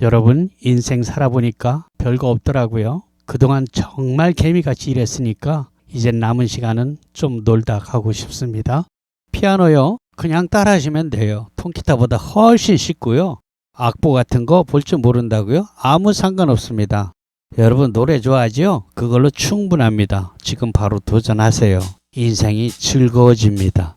여러분, 인생 살아보니까 별거 없더라고요. 그동안 정말 개미같이 일했으니까 이젠 남은 시간은 좀 놀다 가고 싶습니다. 피아노요, 그냥 따라 하시면 돼요. 통기타보다 훨씬 쉽고요. 악보 같은 거 볼 줄 모른다고요? 아무 상관없습니다. 여러분 노래 좋아하죠? 그걸로 충분합니다. 지금 바로 도전하세요. 인생이 즐거워집니다.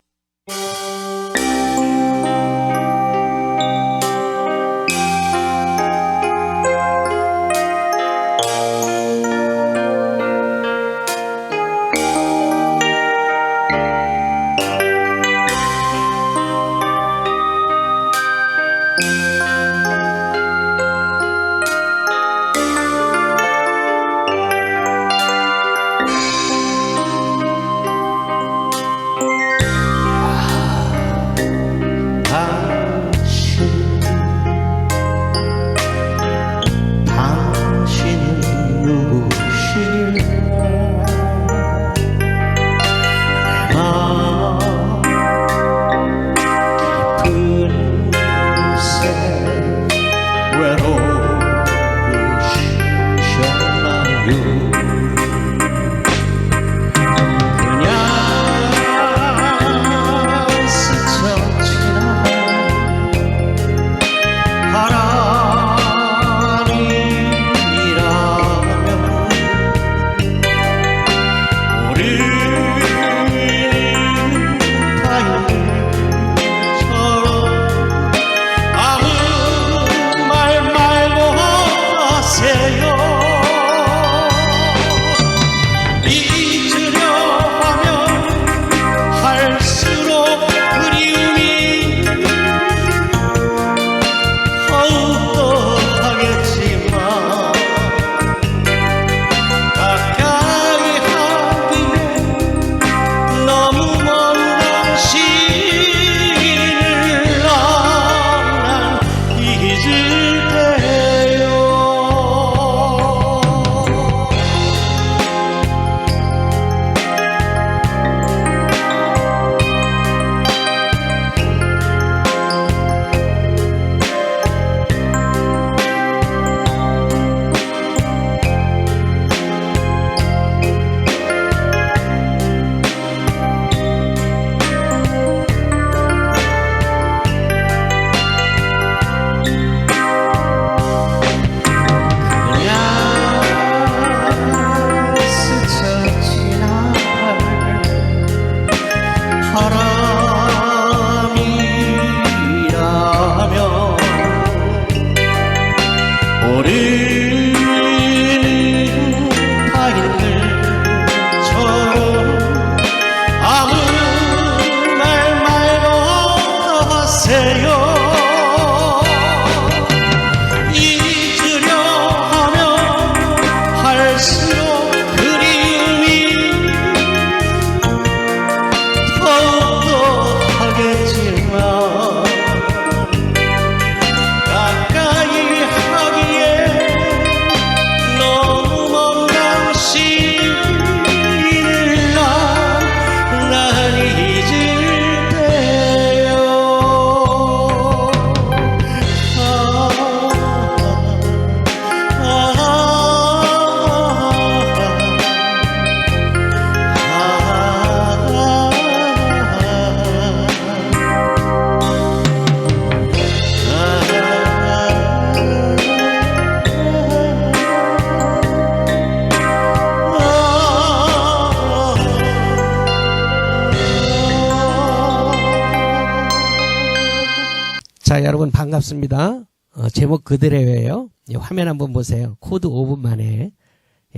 자, 여러분 반갑습니다. 제목 그대로예요. 화면 한번 보세요. 코드 5분 만에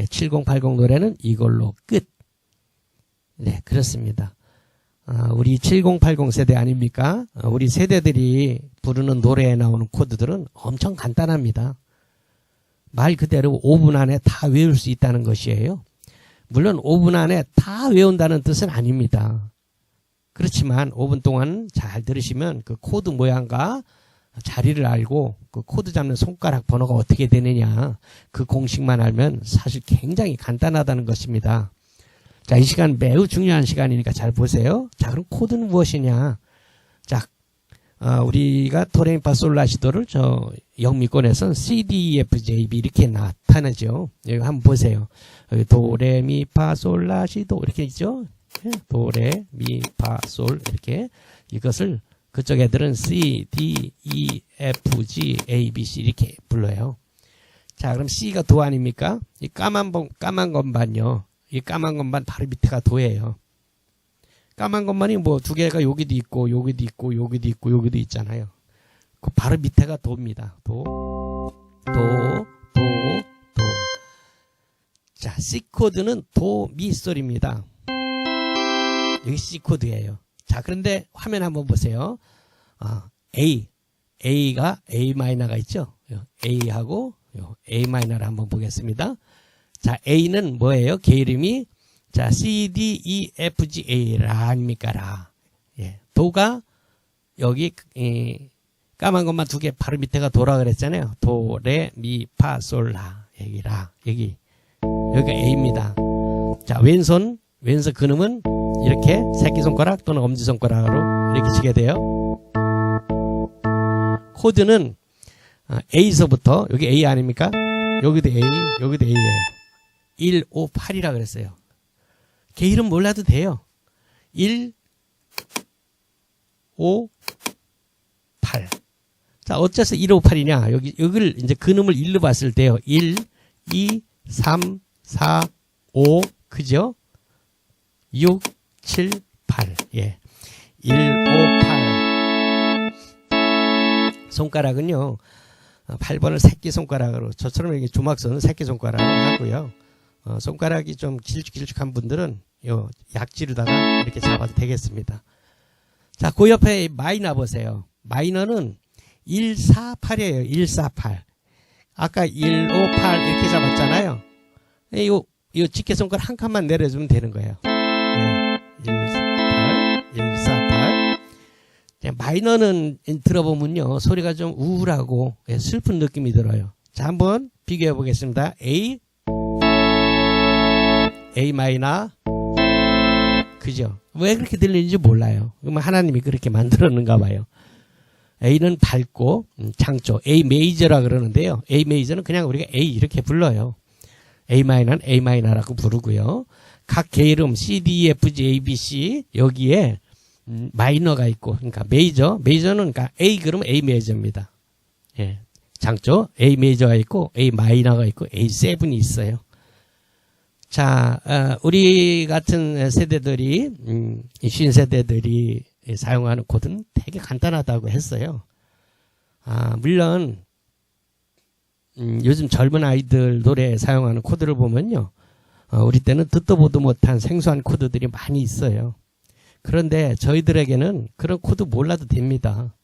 7080 노래는 이걸로 끝. 네, 그렇습니다. 우리 7080 세대 아닙니까? 우리 세대들이 부르는 노래에 나오는 코드들은 엄청 간단합니다. 말 그대로 5분 안에 다 외울 수 있다는 것이에요. 물론 5분 안에 다 외운다는 뜻은 아닙니다. 그렇지만 5분 동안 잘 들으시면 그 코드 모양과 자리를 알고 그 코드 잡는 손가락 번호가 어떻게 되느냐 그 공식만 알면 사실 굉장히 간단하다는 것입니다. 자, 이 시간 매우 중요한 시간이니까 잘 보세요. 자, 그럼 코드는 무엇이냐? 자, 우리가 도레미파솔라시도를 저 영미권에서는 C, D, E, F, G, B 이렇게 나타나죠. 여기 한번 보세요. 여기 도레미파솔라시도 이렇게 있죠. 도레미파솔 이렇게 이것을 그쪽 애들은 C, D, E, F, G, A, B, C 이렇게 불러요. 자, 그럼 C가 도 아닙니까? 이 까만 건반요. 이 까만 건반 바로 밑에가 도예요. 까만 건반이 뭐 두 개가 여기도 있고 여기도 있고 여기도 있고 여기도 있잖아요. 그 바로 밑에가 도입니다. 도. 자, C 코드는 도, 미, 솔입니다. 여기 C 코드예요. 자, 그런데 화면 한번 보세요. A가 A 마이너가 있죠. A하고 A 마이너를 한번 보겠습니다. 자, A는 뭐예요? 개 이름이 자, C, D, E, F, G, A 라 아닙니까? 라. 예. 도가 여기 까만 것만 두 개 바로 밑에가 도라 그랬잖아요. 도, 레, 미, 파, 솔, 라. 여기 라. 여기가 A입니다. 자, 왼손 근음은 이렇게 새끼손가락 또는 엄지손가락으로 이렇게 치게 돼요. 코드는 A서부터 여기 A 아닙니까? 여기도 A, 여기도 A예요. 1, 5, 8이라 그랬어요. 걔 이름 몰라도 돼요. 1, 5, 8. 자, 어째서 1, 5, 8이냐? 여기를 이제 근음을 1로 봤을 때요. 1, 2, 3, 4, 5, 그죠? 6, 7, 8. 예. 1, 5, 8. 손가락은요, 8번을 새끼손가락으로, 저처럼 이렇게 조막선은 새끼손가락으로 하고요. 손가락이 좀 길쭉한 분들은 요 약지로다가 이렇게 잡아도 되겠습니다. 자, 그 옆에 마이너 보세요. 마이너는 1, 4, 8이에요. 1, 4, 8. 아까 1, 5, 8 이렇게 잡았잖아요. 요 집게손가락 한 칸만 내려주면 되는 거예요. 1, 4, 8, 1, 4, 8. 마이너는 들어보면요, 소리가 좀 우울하고 슬픈 느낌이 들어요. 자, 한번 비교해 보겠습니다. A 마이너, 그죠? 왜 그렇게 들리는지 몰라요. 그러면 하나님이 그렇게 만들었는가 봐요. A는 밝고 창조, A 메이저라 그러는데요. A 메이저는 그냥 우리가 A 이렇게 불러요. A 마이너는 A 마이너라고 부르고요. 각 개 이름 C, D, E, F, G, A, B, C 여기에 마이너가 있고, 그러니까 메이저는 그러니까 A 그러면 A 메이저입니다. 예, 창조 A 메이저가 있고 A 마이너가 있고 A7이 있어요. 자, 우리 같은 세대들이, 신세대들이 사용하는 코드는 되게 간단하다고 했어요. 물론, 요즘 젊은 아이들 노래에 사용하는 코드를 보면요. 우리 때는 듣도 보도 못한 생소한 코드들이 많이 있어요. 그런데 저희들에게는 그런 코드 몰라도 됩니다.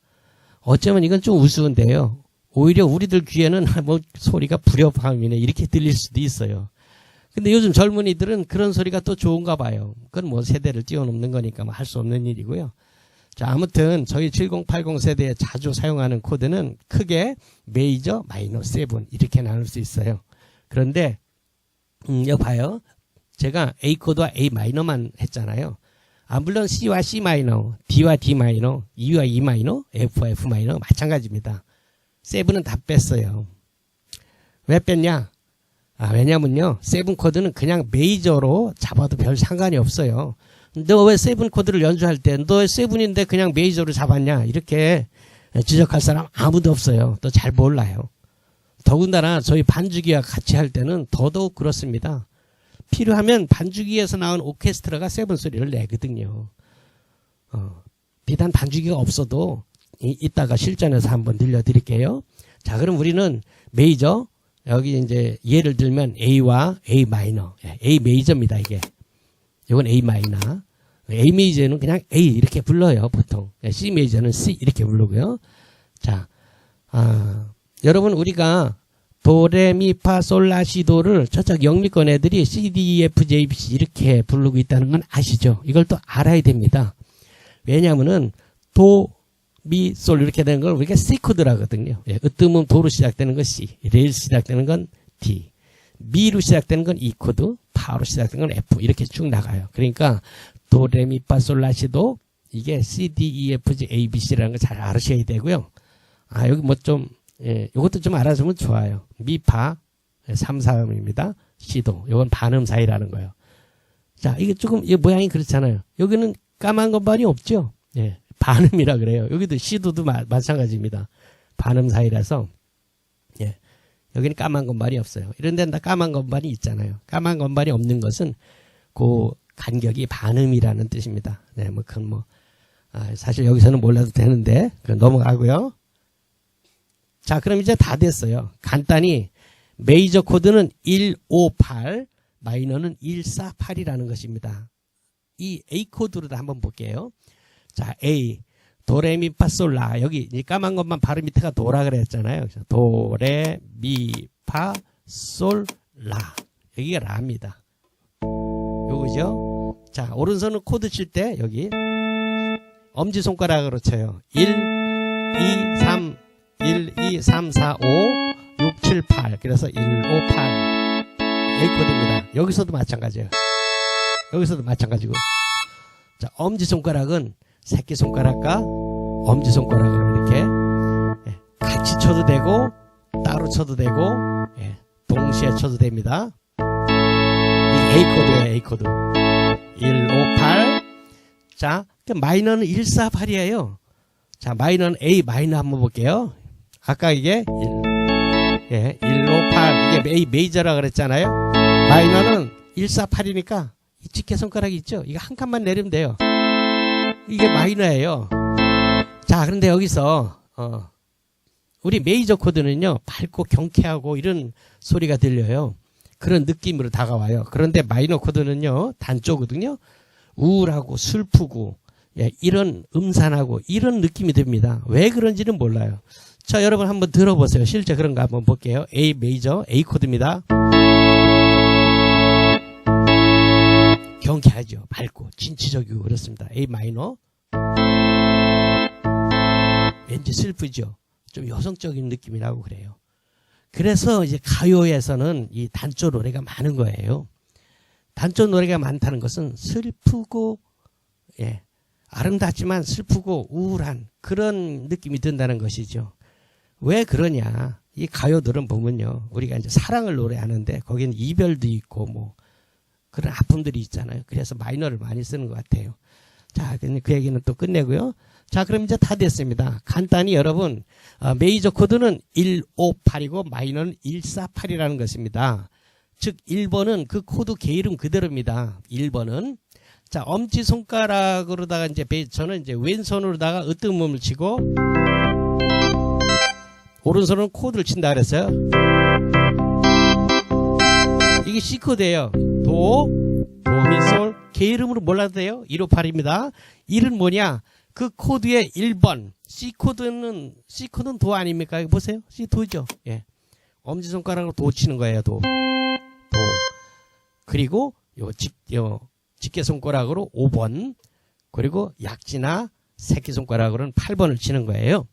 어쩌면 이건 좀 우스운데요. 오히려 우리들 귀에는 뭐 소리가 불협화음이네 이렇게 들릴 수도 있어요. 근데 요즘 젊은이들은 그런 소리가 또 좋은가 봐요. 그건 뭐 세대를 뛰어넘는 거니까 뭐 할 수 없는 일이고요. 자, 아무튼 저희 7080 세대에 자주 사용하는 코드는 크게 메이저, 마이너, 세븐 이렇게 나눌 수 있어요. 그런데 여기 봐요. 제가 A 코드와 A 마이너만 했잖아요. 물론 C와 C 마이너, D와 D 마이너, E와 E 마이너, F와 F 마이너 마찬가지입니다. 세븐은 다 뺐어요. 왜 뺐냐? 왜냐면요, 세븐 코드는 그냥 메이저로 잡아도 별 상관이 없어요. 너 왜 세븐 코드를 연주할 때 너 왜 세븐인데 그냥 메이저로 잡았냐 이렇게 지적할 사람 아무도 없어요. 또 잘 몰라요. 더군다나 저희 반주기와 같이 할 때는 더더욱 그렇습니다. 필요하면 반주기에서 나온 오케스트라가 세븐 소리를 내거든요. 비단 반주기가 없어도 이따가 실전에서 한번 들려드릴게요. 자, 그럼 우리는 메이저, 여기 이제 예를 들면 A와 A 마이너, A 메이저입니다. 이건 A 마이너. A 메이저는 그냥 A 이렇게 불러요, 보통. C 메이저는 C 이렇게 부르고요. 자, 여러분 우리가 도레미파솔라시도를 저쪽 영미권 애들이 C, D, E, F, G, B, C 이렇게 부르고 있다는 건 아시죠? 이걸 또 알아야 됩니다. 왜냐하면은 도, 미, 솔 이렇게 되는 걸 우리가 C 코드라 하거든요. 으뜸은 도로 시작되는 건 C, 레로 시작되는 건 D, 미로 시작되는 건 E 코드, 파로 시작되는 건 F 이렇게 쭉 나가요. 그러니까 도, 레, 미, 파, 솔, 라, 시, 도 이게 C, D, E, F, G, A, B, C라는 거 잘 알으셔야 되고요. 아, 여기 뭐 좀, 예, 요것도 좀 알아주면 좋아요. 미파, 3, 4음입니다. C도. 요건 반음 사이라는 거예요. 자, 이게 조금, 이 모양이 그렇잖아요. 여기는 까만 건반이 없죠? 예, 반음이라 그래요. 여기도 C도도 마찬가지입니다. 반음 사이라서, 예, 여기는 까만 건반이 없어요. 이런 데는 다 까만 건반이 있잖아요. 까만 건반이 없는 것은 그 간격이 반음이라는 뜻입니다. 네, 뭐, 그건 뭐, 사실 여기서는 몰라도 되는데, 넘어가고요. 자, 그럼 이제 다 됐어요. 간단히, 메이저 코드는 158, 마이너는 148이라는 것입니다. 이 A 코드로도 한번 볼게요. 자, A, 도레미파솔라. 여기 이 까만 것만 바로 밑에가 도라 그랬잖아요. 도레미파솔라. 여기가 라입니다. 요거죠. 자, 오른손은 코드 칠 때 여기 엄지손가락으로 쳐요. 1, 2, 3, 1, 2, 3, 4, 5, 6, 7, 8. 그래서 1, 5, 8. A 코드입니다. 여기서도 마찬가지예요. 여기서도 마찬가지고. 자, 엄지손가락은 새끼손가락과 엄지손가락으로 이렇게 같이 쳐도 되고 따로 쳐도 되고 동시에 쳐도 됩니다. 이 A 코드예요. A 코드. 1, 5, 8. 자, 마이너는 148이에요. 자, 마이너는 A 마이너 한번 볼게요. 아까 이게 1, 5, 8. 이게 A 메이저라 그랬잖아요. 마이너는 148이니까 이 집게손가락이 있죠? 이거 한 칸만 내리면 돼요. 이게 마이너예요. 자, 그런데 여기서 우리 메이저 코드는요, 밝고 경쾌하고 이런 소리가 들려요. 그런 느낌으로 다가와요. 그런데 마이너 코드는요, 단조거든요. 우울하고 슬프고 이런 음산하고 이런 느낌이 듭니다. 왜 그런지는 몰라요. 자, 여러분 한번 들어보세요. 실제 그런가 한번 볼게요. A 메이저 A 코드입니다. 경쾌하죠. 밝고 진취적이고 그렇습니다. A 마이너. 왠지 슬프죠. 좀 여성적인 느낌이 나고 그래요. 그래서 이제 가요에서는 이 단조 노래가 많은 거예요. 단조 노래가 많다는 것은 슬프고 아름답지만 슬프고 우울한 그런 느낌이 든다는 것이죠. 왜 그러냐? 이 가요들은 보면요, 우리가 이제 사랑을 노래하는데 거기는 이별도 있고 뭐 그런 아픔들이 있잖아요. 그래서 마이너를 많이 쓰는 것 같아요. 자, 그 얘기는 또 끝내고요. 자, 그럼 이제 다 됐습니다. 간단히 여러분, 메이저 코드는 158이고 마이너는 148이라는 것입니다. 즉 1번은 그 코드 개이름 그대로입니다. 1번은 자, 엄지손가락으로다가 이제 저는 이제 왼손으로다가 으뜸음을 치고 오른손은 코드를 친다 그랬어요. 이게 C 코드예요. 도, 미, 솔. 개이름으로 몰라도 돼요. 158입니다. 1은 뭐냐? 그 코드의 1번. C 코드는 도 아닙니까? 이거 보세요. C 도죠. 예. 엄지손가락으로 도 치는 거예요. 도. 그리고 집게손가락으로 5번. 그리고 약지나 새끼손가락으로는 8번을 치는 거예요.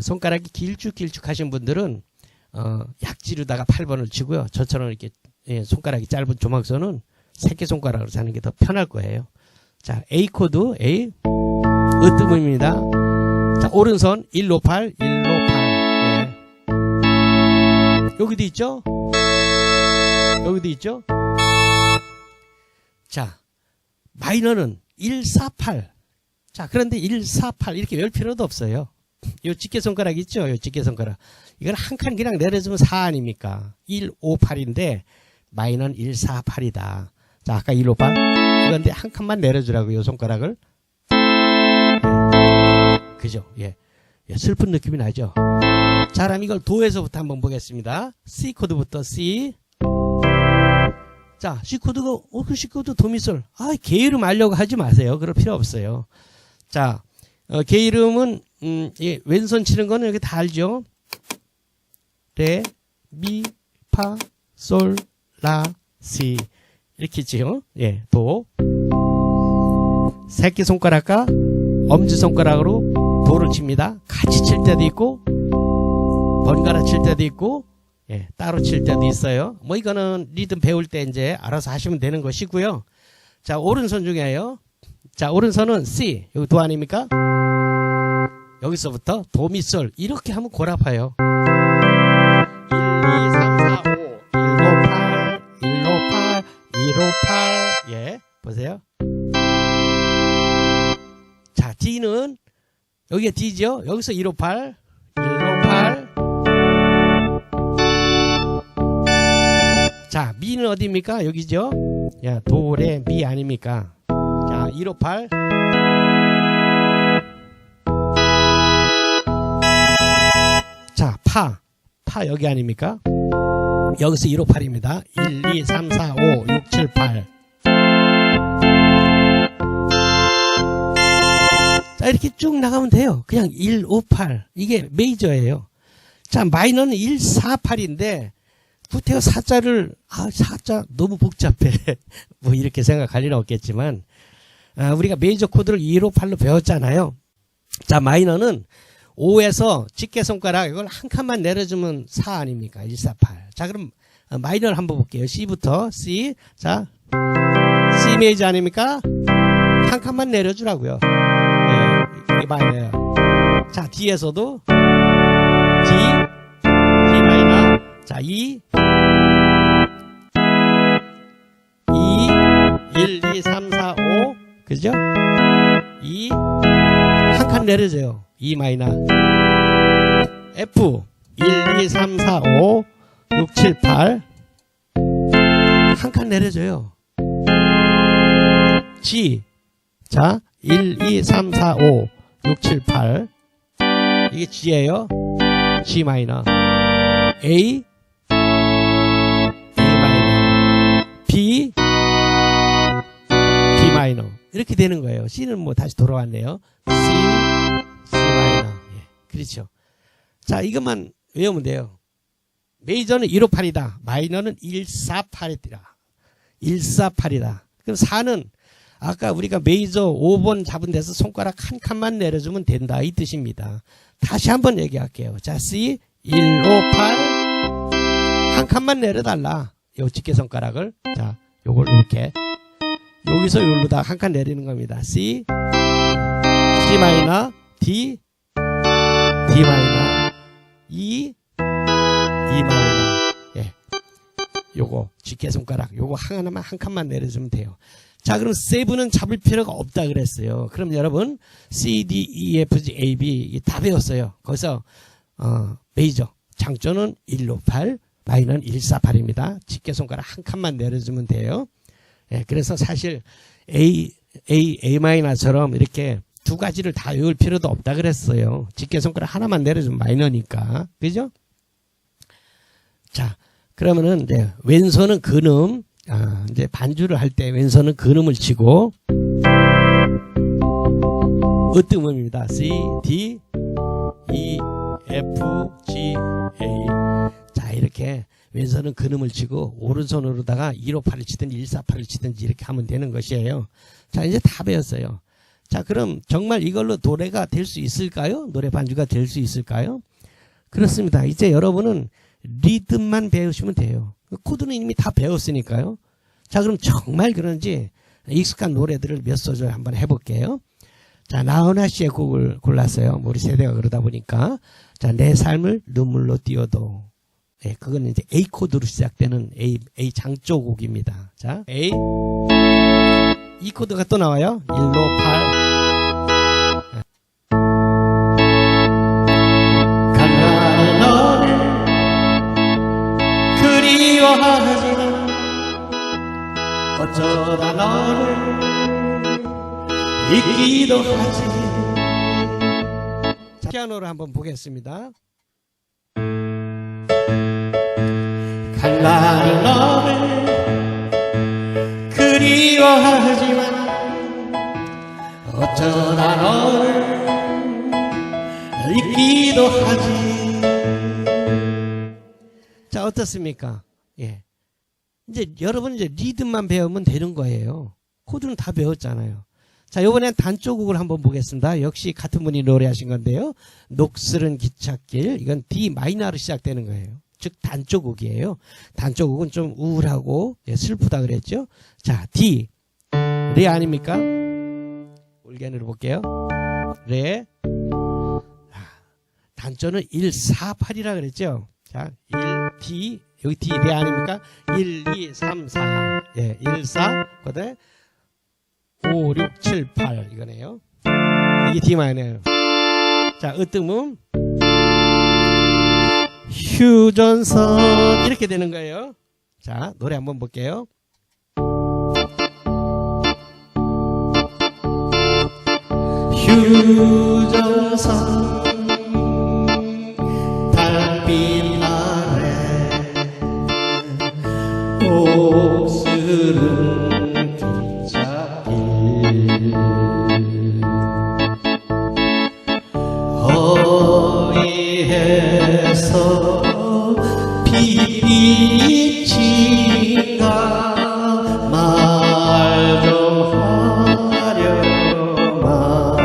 손가락이 길쭉길쭉 하신 분들은 약지로다가 8번을 치고요. 저처럼 이렇게 손가락이 짧은 조망선은 새끼손가락으로 자는 게 더 편할 거예요. 자, A 코드 A 으뜸음입니다. 자, 오른손 158 158 여기도 있죠? 여기도 있죠? 자, 마이너는 148. 자, 그런데 148 이렇게 열 필요도 없어요. 요 집게손가락 있죠? 요 집게손가락. 이건 한 칸 그냥 내려주면 4 아닙니까? 158인데 마이너는 148이다. 자, 아까 158. 그런데 한 칸만 내려주라고요. 손가락을. 그죠? 예. 슬픈 느낌이 나죠? 자, 그럼 이걸 도에서부터 한번 보겠습니다. C 코드부터 C. 자, C 코드가, 그 C 코드 도미솔. 개이름 알려고 하지 마세요. 그럴 필요 없어요. 자, 개이름은, 왼손 치는 거는 여기 다 알죠? 레, 미, 파, 솔, 라, 시. 이렇게 있죠? 예, 도. 새끼손가락과 엄지손가락으로 도를 칩니다. 같이 칠 때도 있고, 번갈아 칠 때도 있고, 따로 칠 때도 있어요. 뭐 이거는 리듬 배울 때 이제 알아서 하시면 되는 것이고요. 자, 오른손 중에요. 자, 오른손은 C. 여기 도 아닙니까? 여기서부터 도, 미, 솔. 이렇게 하면 골아파요. 1, 2, 3, 4, 5. 158, 158, 158. 예, 보세요. 자, D는, 여기가 D죠? 여기서 158, 158. 자, 미는 어디입니까? 여기죠? 야, 도, 레, 미 아닙니까? 자, 158. 자, 파 여기 아닙니까? 여기서 158입니다. 1, 2, 3, 4, 5, 6, 7, 8. 자, 이렇게 쭉 나가면 돼요. 그냥 1, 5, 8. 이게 메이저예요. 자, 마이너는 1, 4, 8인데, 구태여 4자를, 4자 너무 복잡해. 뭐 이렇게 생각할 일은 없겠지만, 우리가 메이저 코드를 2, 5, 8로 배웠잖아요. 자, 마이너는 5에서 집게손가락 이걸 한 칸만 내려주면 4 아닙니까? 1, 4, 8. 자, 그럼 마이너를 한번 볼게요. C부터 C. 자, C 메이저 아닙니까? 한 칸만 내려주라고요. 네, 이게 마이너예요. 자, D에서도 D 마이너. 자, 2 1, 2, 3, 4, 5. 그죠? 2 한 칸 내려줘요. E 마이너. F 1, 2, 3, 4, 5, 6, 7, 8. 한 칸 내려줘요. G. 자, 1, 2, 3, 4, 5, 6, 7, 8. 이게 G예요. G 마이너. A 마이너. B 마이너. 이렇게 되는 거예요. C는 뭐 다시 돌아왔네요. C 마이너. 예, 그렇죠. 자, 이것만 외우면 돼요. 메이저는 158이다. 마이너는 148이다. 148이다. 그럼 4는 아까 우리가 메이저 5번 잡은 데서 손가락 한 칸만 내려주면 된다. 이 뜻입니다. 다시 한번 얘기할게요. 자, C 158 한 칸만 내려달라. 요 집게손가락을. 자, 요걸 이렇게. 여기서 여기로다 한 칸 내리는 겁니다. C 마이너, D 마이너, E 마이너. 예. 요거 집게손가락 요거 하나만 한 칸만 내려주면 돼요. 자, 그럼 세븐은 잡을 필요가 없다 그랬어요. 그럼 여러분 C, D, E, F, G, A, B 다 배웠어요. 거기서 메이저 장조는 158, 마이너는 148입니다. 집게손가락 한 칸만 내려주면 돼요. 예, 그래서 사실 A 마이너처럼 이렇게 두 가지를 다 외울 필요도 없다 그랬어요. 집게손가락 하나만 내려주면 마이너니까. 그죠? 자, 그러면은 이제 왼손은 근음, 이제 반주를 할 때 왼손은 근음을 치고 으뜸음입니다. C, D, E, F, G, A. 자, 이렇게 왼손은 근음을 치고 오른손으로다가 158을 치든지 148을 치든지 이렇게 하면 되는 것이에요. 자, 이제 다 배웠어요. 자, 그럼 정말 이걸로 노래가 될 수 있을까요? 노래 반주가 될 수 있을까요? 그렇습니다. 이제 여러분은 리듬만 배우시면 돼요. 코드는 이미 다 배웠으니까요. 자, 그럼 정말 그런지 익숙한 노래들을 몇 소절 한번 해볼게요. 자, 나훈아 씨의 곡을 골랐어요. 우리 세대가 그러다 보니까. 자, 내 삶을 눈물로 띄워도. 네, 그거는 이제 A 코드로 시작되는 A 장조 곡입니다. 자, A. E 코드가 또 나와요. 1, 5, 8. 간간히 너를 그리워하지만 어쩌다 너를 잊기도 하지. 자, 피아노를 한번 보겠습니다. 간간히 너를 그리워하지만 어쩌다 너를 잊기도 하지. 자, 어떻습니까? 예. 이제 여러분 이제 리듬만 배우면 되는 거예요. 코드는 다 배웠잖아요. 자, 이번엔 단조곡을 한번 보겠습니다. 역시 같은 분이 노래하신 건데요. 녹슬은 기찻길. 이건 D 마이너로 시작되는 거예요. 즉 단조곡이에요. 단조곡은 좀 우울하고 슬프다 그랬죠. 자, D 레 아닙니까? 올겐으로 볼게요. 레. 단조는 1, 4, 8이라 그랬죠. 자, 1, D, 여기 D, 레 아닙니까? 1, 2, 3, 4. 예, 1, 4, 그 다음에 5, 6, 7, 8. 이거네요. 이게 D 마이너예요. 자, 으뜸음. 휴전선. 이렇게 되는 거예요. 자, 노래 한번 볼게요. 휴전선 달빛 아래 옥스른 기찻길 허리에서 빛이가 말 좀 하려마.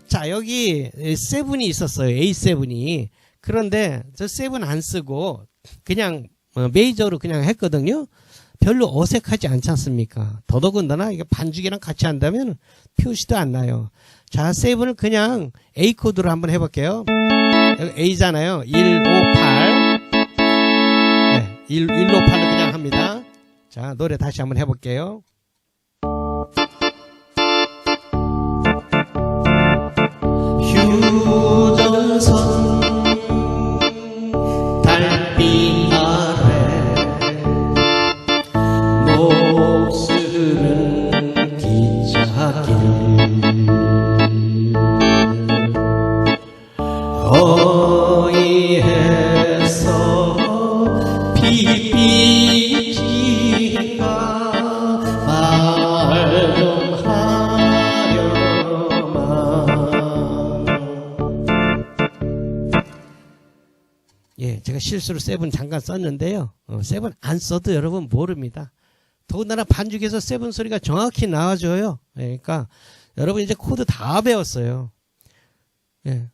자, 여기 세븐이 있었어요. A7이. 그런데 저 세븐 안 쓰고 그냥 메이저로 그냥 했거든요. 별로 어색하지 않지 않습니까? 더더군다나 이게 반죽이랑 같이 한다면 표시도 안 나요. 자, 세븐을 그냥 A 코드로 한번 해볼게요. A잖아요. 1, 5, 8. 네, 1, 5, 8을 그냥 합니다. 자, 노래 다시 한번 해볼게요. 휴전선 달빛 아래 녹슬은 기찻길 어이해서 빛빛이가 말 좀 하려마. 예, 제가 실수로 세븐 잠깐 썼는데요. 세븐 안 써도 여러분 모릅니다. 더군다나 반죽에서 세븐 소리가 정확히 나와줘요. 예, 그러니까 여러분 이제 코드 다 배웠어요. 예.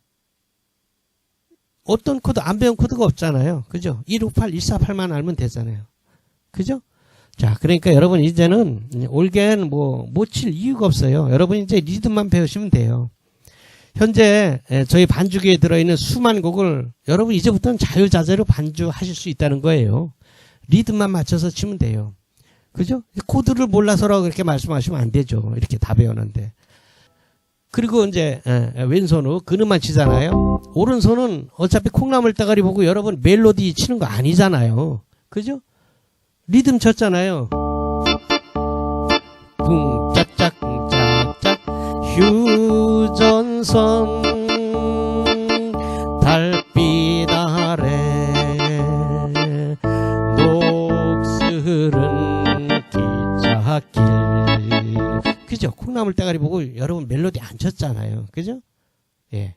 어떤 코드 안 배운 코드가 없잖아요. 그죠? 158, 148만 알면 되잖아요. 그죠? 자, 그러니까 여러분 이제는 올겐 못 칠 이유가 없어요. 여러분 이제 리듬만 배우시면 돼요. 현재 저희 반주기에 들어있는 수만 곡을 여러분 이제부터는 자유자재로 반주하실 수 있다는 거예요. 리듬만 맞춰서 치면 돼요. 그죠? 코드를 몰라서라고 그렇게 말씀하시면 안 되죠. 이렇게 다 배웠는데. 그리고 이제 왼손으로 그늘만 치잖아요. 오른손은 어차피 콩나물 따가리 보고 여러분 멜로디 치는 거 아니잖아요. 그죠? 리듬 쳤잖아요. 쿵짝짝 쿵짝짝 휴전선 달빛 아래 녹슬은 기찻길. 그죠? 콩나물 따가리 보고 여러분 멜로디 안 쳤잖아요. 그죠? 예.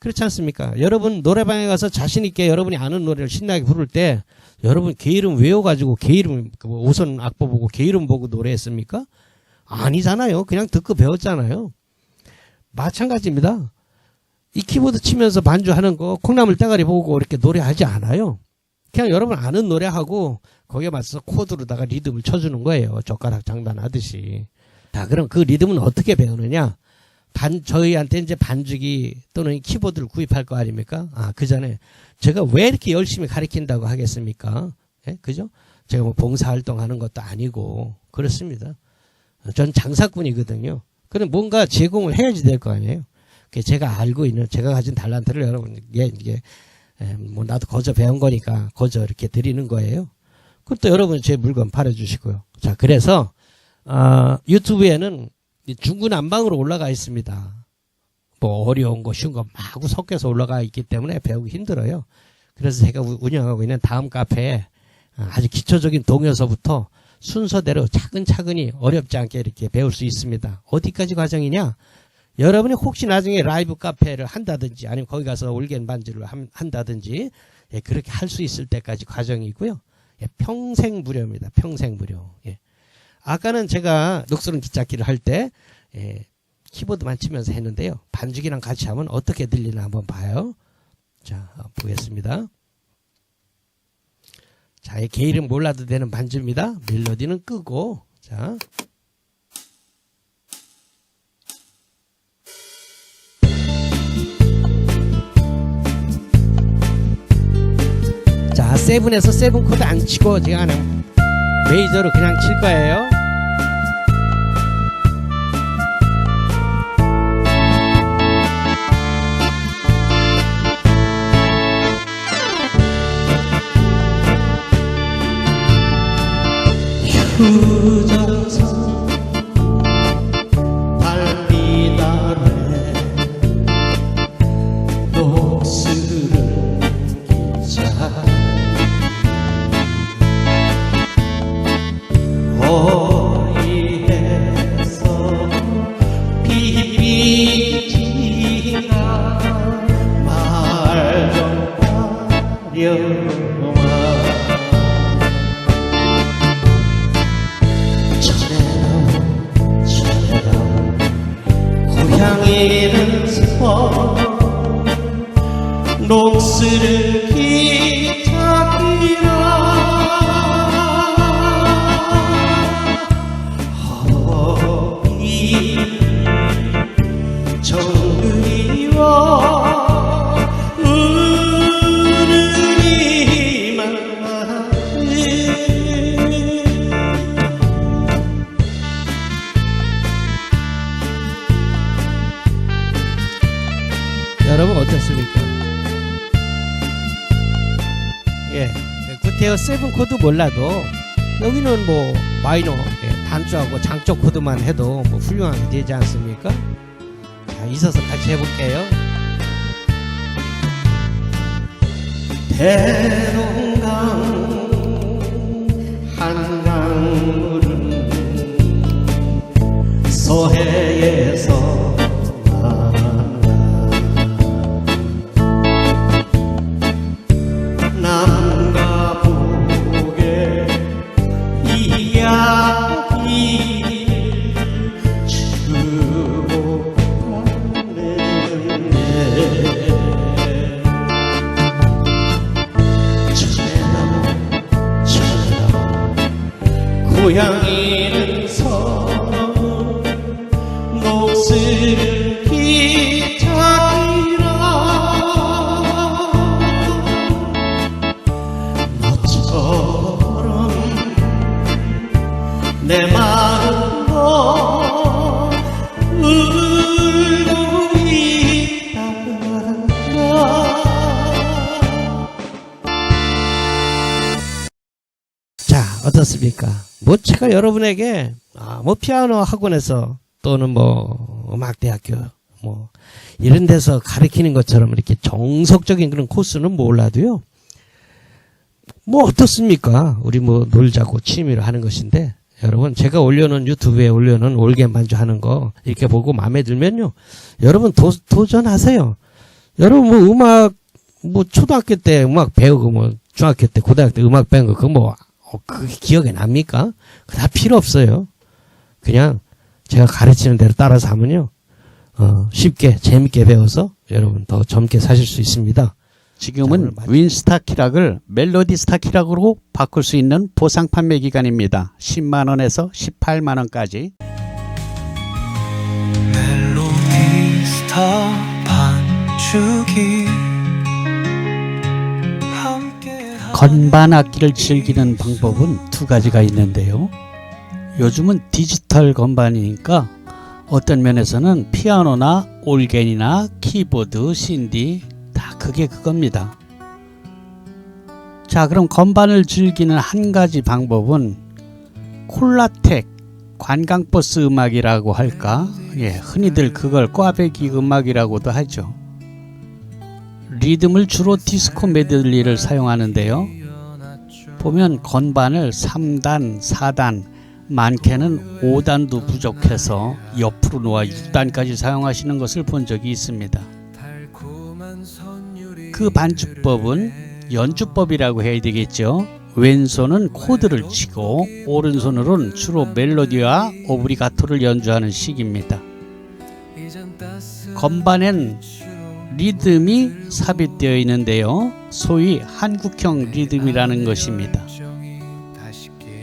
그렇지 않습니까? 여러분 노래방에 가서 자신있게 여러분이 아는 노래를 신나게 부를 때 여러분 개 이름 외워가지고 개 이름 오선 악보 보고 개 이름 보고 노래했습니까? 아니잖아요. 그냥 듣고 배웠잖아요. 마찬가지입니다. 이 키보드 치면서 반주하는 거 콩나물 따가리 보고 이렇게 노래하지 않아요. 그냥 여러분 아는 노래하고 거기에 맞춰서 코드로다가 리듬을 쳐주는 거예요. 젓가락 장단하듯이. 자, 그럼 그 리듬은 어떻게 배우느냐? 저희한테 이제 반주기 또는 키보드를 구입할 거 아닙니까? 그 전에 제가 왜 이렇게 열심히 가르친다고 하겠습니까? 예? 그죠? 제가 뭐 봉사활동 하는 것도 아니고, 그렇습니다. 전 장사꾼이거든요. 그럼 뭔가 제공을 해야지 될 거 아니에요? 제가 알고 있는, 제가 가진 달란트를 여러분, 이게, 뭐 나도 거저 배운 거니까 거저 이렇게 드리는 거예요. 그것도 여러분 제 물건 팔아주시고요. 자, 그래서, 유튜브에는 중구난방으로 올라가 있습니다. 뭐 어려운 거 쉬운 거 마구 섞여서 올라가 있기 때문에 배우기 힘들어요. 그래서 제가 운영하고 있는 다음 카페에 아주 기초적인 동요서부터 순서대로 차근차근히 어렵지 않게 이렇게 배울 수 있습니다. 어디까지 과정이냐? 여러분이 혹시 나중에 라이브 카페를 한다든지 아니면 거기 가서 올겐 반주를 한다든지 그렇게 할 수 있을 때까지 과정이고요. 평생 무료입니다. 평생 무료. 아까는 제가 녹슬은 기찻길을 할 때 키보드만 치면서 했는데요. 반주기랑 같이 하면 어떻게 들리나 한번 봐요. 자, 보겠습니다. 자, 개 이름 몰라도 되는 반주입니다. 멜로디는 끄고 자. 자, 세븐에서 세븐 코드 안 치고 제가 그냥 메이저로 그냥 칠 거예요. 휴전선 달빛 아래 녹슬은 기차 거리에서 빛비치가 말 좀 가려마 고향에는 서 녹슬은 기차기라 허이 정의와 은은이만 여러분 어떻습니까? 예, 구테어 세븐 코드 몰라도 여기는 뭐 마이너 단조하고 장조 코드만 해도 뭐 훌륭하게 되지 않습니까? 자, 있어서 같이 해볼게요. 대동강 한강물은 서해에서 남과 북의 이야기를 주고받는데 저래라 고향에는 서러운 녹슬은 기차기라 내 마음도 울고 있다. 자, 어떻습니까? 뭐 제가 여러분에게 뭐 피아노 학원에서 또는 뭐 음악대학교 뭐 이런 데서 가르치는 것처럼 이렇게 정석적인 그런 코스는 몰라도요. 뭐 어떻습니까? 우리 뭐 놀자고 취미로 하는 것인데 여러분 제가 올려놓은 유튜브에 올려놓은 올게 반주하는 거 이렇게 보고 마음에 들면요. 여러분 도전하세요. 여러분 뭐 음악 뭐 초등학교 때 음악 배우고 뭐 중학교 때 고등학교 때 음악 배운 거 그거 뭐 그게 기억에 납니까? 그거 다 필요 없어요. 그냥 제가 가르치는 대로 따라서 하면요. 쉽게 재밌게 배워서 여러분 더 젊게 사실 수 있습니다. 지금은 윈스타키락을 멜로디 스타키락으로 바꿀 수 있는 보상 판매 기간입니다. 10만원에서 18만원까지. 멜로디 스타 반주기 건반 악기를 즐기는 방법은 두 가지가 있는데요. 요즘은 디지털 건반이니까 어떤 면에서는 피아노나 올겐이나 키보드, 신디 다 그게 그겁니다. 자, 그럼 건반을 즐기는 한 가지 방법은 콜라텍 관광버스 음악이라고 할까? 예, 흔히들 그걸 꽈배기 음악이라고도 하죠. 리듬을 주로 디스코 메들리를 사용하는데요. 보면 건반을 3단, 4단, 많게는 5단도 부족해서 옆으로 놓아 6단까지 사용하시는 것을 본 적이 있습니다. 그 반주법은 연주법이라고 해야 되겠죠. 왼손은 코드를 치고 오른손으로는 주로 멜로디와 오브리가토를 연주하는 식입니다. 건반엔 리듬이 삽입되어 있는데요. 소위 한국형 리듬이라는 것입니다.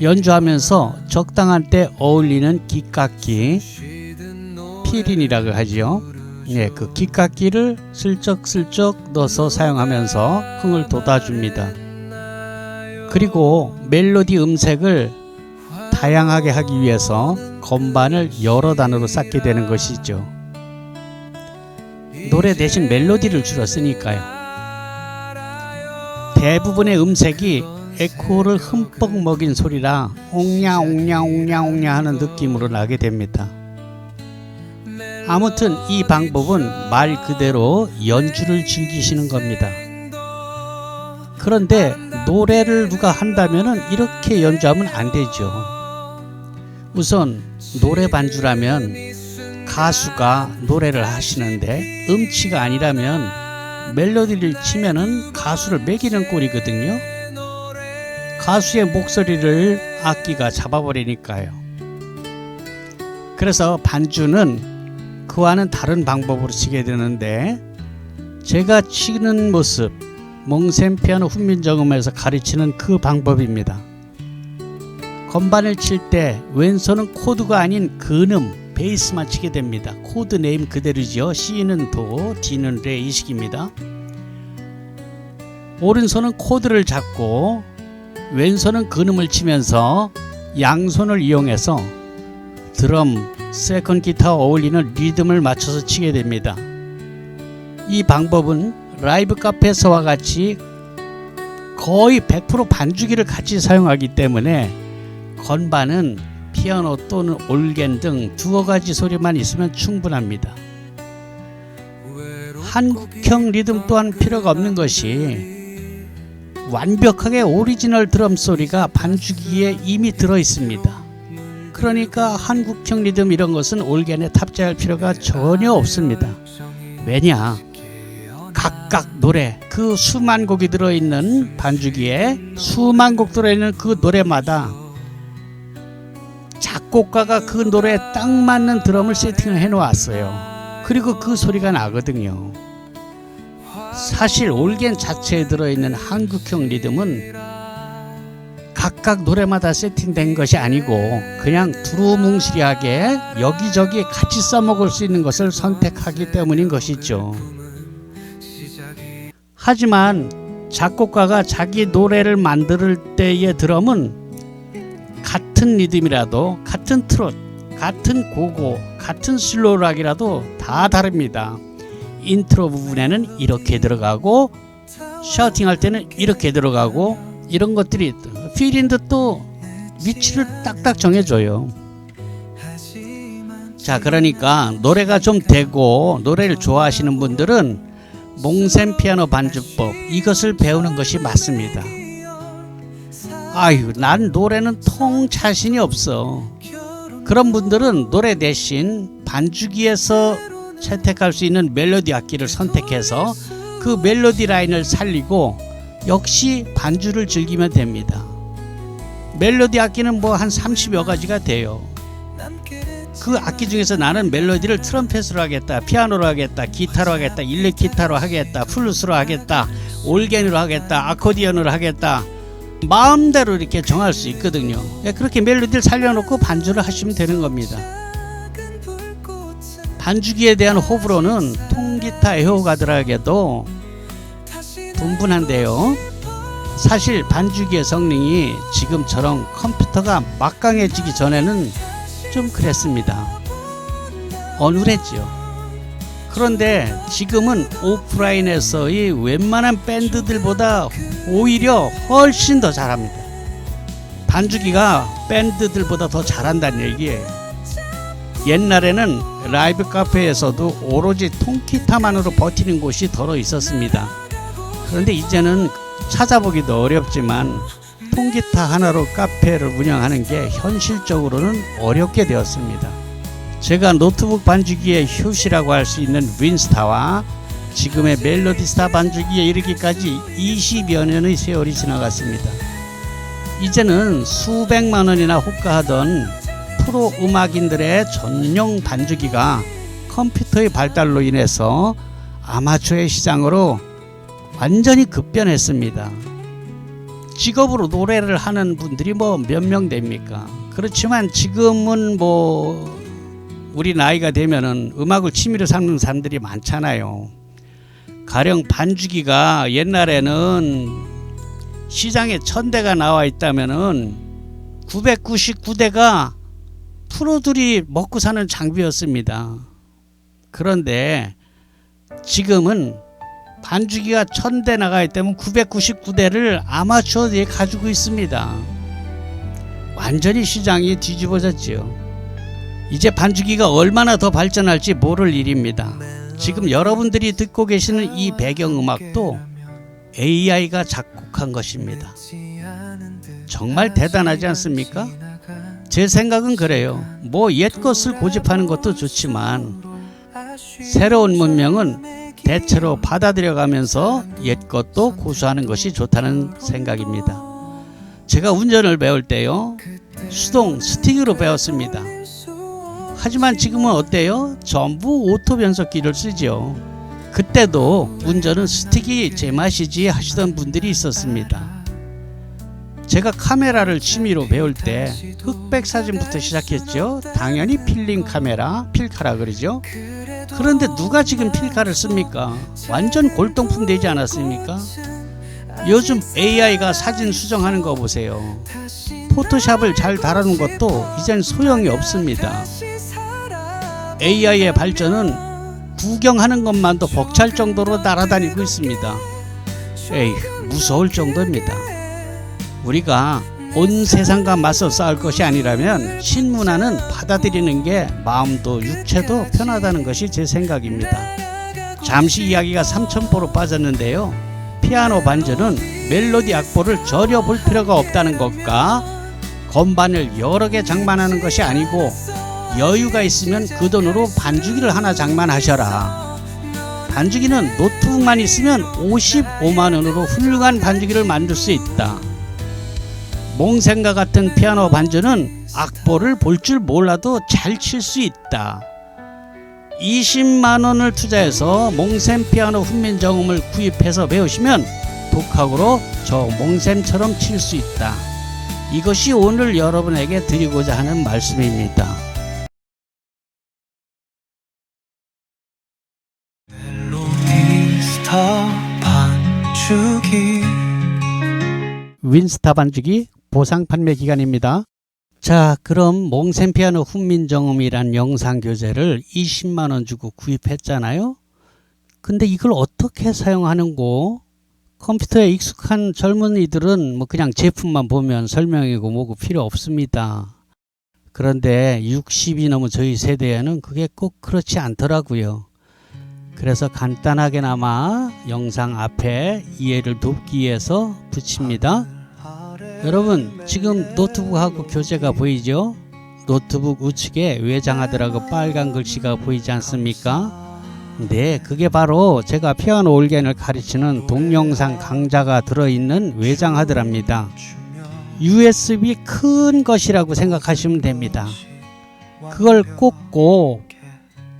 연주하면서 적당한 때 어울리는 귓깎이, 피린이라고 하지요. 네, 그 귓깎이를 슬쩍슬쩍 넣어서 사용하면서 흥을 돋아줍니다. 그리고 멜로디 음색을 다양하게 하기 위해서 건반을 여러 단으로 쌓게 되는 것이죠. 노래 대신 멜로디를 주로 쓰니까요. 대부분의 음색이 에코를 흠뻑 먹인 소리라 옹냐 옹냐 옹냐 옹냐 하는 느낌으로 나게 됩니다. 아무튼 이 방법은 말 그대로 연주를 즐기시는 겁니다. 그런데 노래를 누가 한다면 이렇게 연주하면 안 되죠. 우선 노래 반주라면 가수가 노래를 하시는데 음치가 아니라면 멜로디를 치면은 가수를 매기는 꼴이거든요. 가수의 목소리를 악기가 잡아버리니까요. 그래서 반주는 그와는 다른 방법으로 치게 되는데, 제가 치는 모습, 몽셈 피아노 훈민정음에서 가르치는 그 방법입니다. 건반을 칠 때 왼손은 코드가 아닌 근음, 베이스만 치게 됩니다. 코드 네임 그대로지요. C는 도, D는 레 이 식입니다. 오른손은 코드를 잡고 왼손은 근음을 치면서 양손을 이용해서 드럼, 세컨 기타와 어울리는 리듬을 맞춰서 치게 됩니다. 이 방법은 라이브 카페에서와 같이 거의 100% 반주기를 같이 사용하기 때문에 건반은 피아노 또는 올겐 등 두어 가지 소리만 있으면 충분합니다. 한국형 리듬 또한 필요가 없는 것이 완벽하게 오리지널 드럼 소리가 반주기에 이미 들어 있습니다. 그러니까 한국형 리듬 이런 것은 올겐에 탑재할 필요가 전혀 없습니다. 왜냐? 각각 노래, 그 수만 곡이 들어있는 반주기에 수만 곡 들어있는 그 노래마다 작곡가가 그 노래에 딱 맞는 드럼을 세팅을 해 놓았어요. 그리고 그 소리가 나거든요. 사실 올겐 자체에 들어있는 한국형 리듬은 각각 노래마다 세팅된 것이 아니고 그냥 두루뭉실하게 여기저기 같이 써먹을 수 있는 것을 선택하기 때문인 것이죠. 하지만 작곡가가 자기 노래를 만들 때의 드럼은 같은 리듬이라도, 같은 트롯, 같은 고고, 같은 슬로우락이라도 다 다릅니다. 인트로 부분에는 이렇게 들어가고 셔팅할 때는 이렇게 들어가고 이런 것들이 필인도 또 위치를 딱딱 정해줘요. 자, 그러니까 노래가 좀 되고 노래를 좋아하시는 분들은 몽셈 피아노 반주법 이것을 배우는 것이 맞습니다. 아유, 난 노래는 통 자신이 없어. 그런 분들은 노래 대신 반주기에서 채택할 수 있는 멜로디 악기를 선택해서 그 멜로디 라인을 살리고 역시 반주를 즐기면 됩니다. 멜로디 악기는 뭐 한 30여 가지가 돼요. 그 악기 중에서 나는 멜로디를 트럼펫으로 하겠다, 피아노로 하겠다, 기타로 하겠다, 일렉 기타로 하겠다, 플루스로 하겠다, 올겐으로 하겠다, 아코디언으로 하겠다, 마음대로 이렇게 정할 수 있거든요. 그렇게 멜로디를 살려놓고 반주를 하시면 되는 겁니다. 반주기에 대한 호불호는 통기타 애호가들에게도 분분한데요. 사실 반주기의 성능이 지금처럼 컴퓨터가 막강해지기 전에는 좀 그랬습니다. 어눌했죠. 그런데 지금은 오프라인에서의 웬만한 밴드들보다 오히려 훨씬 더 잘합니다. 반주기가 밴드들보다 더 잘한다는 얘기예요. 옛날에는 라이브 카페에서도 오로지 통기타만으로 버티는 곳이 더러 있었습니다. 그런데 이제는 찾아보기도 어렵지만 통기타 하나로 카페를 운영하는 게 현실적으로는 어렵게 되었습니다. 제가 노트북 반주기의 효시라고 할 수 있는 윈스타와 지금의 멜로디스타 반주기에 이르기까지 20여 년의 세월이 지나갔습니다. 이제는 수백만 원이나 호가하던 프로 음악인들의 전용 반주기가 컴퓨터의 발달로 인해서 아마추어의 시장으로 완전히 급변했습니다. 직업으로 노래를 하는 분들이 뭐 몇 명 됩니까? 그렇지만 지금은 뭐 우리 나이가 되면은 음악을 취미로 삼는 사람들이 많잖아요. 가령 반주기가 옛날에는 시장에 1000대가 나와 있다면은 999대가 프로들이 먹고 사는 장비였습니다. 그런데 지금은 반주기가 1000대 나가 있다면 999대를 아마추어들이 가지고 있습니다. 완전히 시장이 뒤집어졌지요. 이제 반주기가 얼마나 더 발전할지 모를 일입니다. 지금 여러분들이 듣고 계시는 이 배경음악도 AI가 작곡한 것입니다. 정말 대단하지 않습니까? 제 생각은 그래요. 뭐 옛것을 고집하는 것도 좋지만 새로운 문명은 대체로 받아들여가면서 옛것도 고수하는 것이 좋다는 생각입니다. 제가 운전을 배울 때요, 수동 스틱으로 배웠습니다. 하지만 지금은 어때요? 전부 오토 변속기를 쓰죠. 그때도 운전은 스틱이 제맛이지 하시던 분들이 있었습니다. 제가 카메라를 취미로 배울 때 흑백 사진부터 시작했죠. 당연히 필름 카메라, 필카라 그러죠. 그런데 누가 지금 필카를 씁니까? 완전 골동품 되지 않았습니까? 요즘 AI가 사진 수정하는 거 보세요. 포토샵을 잘 다루는 것도 이젠 소용이 없습니다. AI의 발전은 구경하는 것만도 벅찰 정도로 날아다니고 있습니다. 에이, 무서울 정도입니다. 우리가 온 세상과 맞서 싸울 것이 아니라면 신문화는 받아들이는 게 마음도 육체도 편하다는 것이 제 생각입니다. 잠시 이야기가 삼천포로 빠졌는데요. 피아노 반주는 멜로디 악보를 전혀 볼 필요가 없다는 것과 건반을 여러 개 장만하는 것이 아니고 여유가 있으면 그 돈으로 반주기를 하나 장만하셔라. 반주기는 노트북만 있으면 55만원으로 훌륭한 반주기를 만들 수 있다. 몽생과 같은 피아노 반주는 악보를 볼 줄 몰라도 잘 칠 수 있다. 20만원을 투자해서 몽셈 피아노 훈민정음을 구입해서 배우시면 독학으로 저 몽셈처럼 칠 수 있다. 이것이 오늘 여러분에게 드리고자 하는 말씀입니다. 윈스타 반주기 윈스타 반주기 보상 판매 기간입니다. 자, 그럼 몽셈 피아노 훈민정음이란 영상 교재를 20만원 주고 구입했잖아요. 근데 이걸 어떻게 사용하는고? 컴퓨터에 익숙한 젊은이들은 뭐 그냥 제품만 보면 설명이고 뭐고 필요 없습니다. 그런데 60이 넘은 저희 세대에는 그게 꼭 그렇지 않더라고요. 그래서 간단하게나마 영상 앞에 이해를 돕기 위해서 붙입니다. 여러분, 지금 노트북하고 교재가 보이죠? 노트북 우측에 외장하드라고 빨간 글씨가 보이지 않습니까? 네, 그게 바로 제가 피아노 올겐을 가르치는 동영상 강좌가 들어있는 외장하드랍니다. USB 큰 것이라고 생각하시면 됩니다. 그걸 꽂고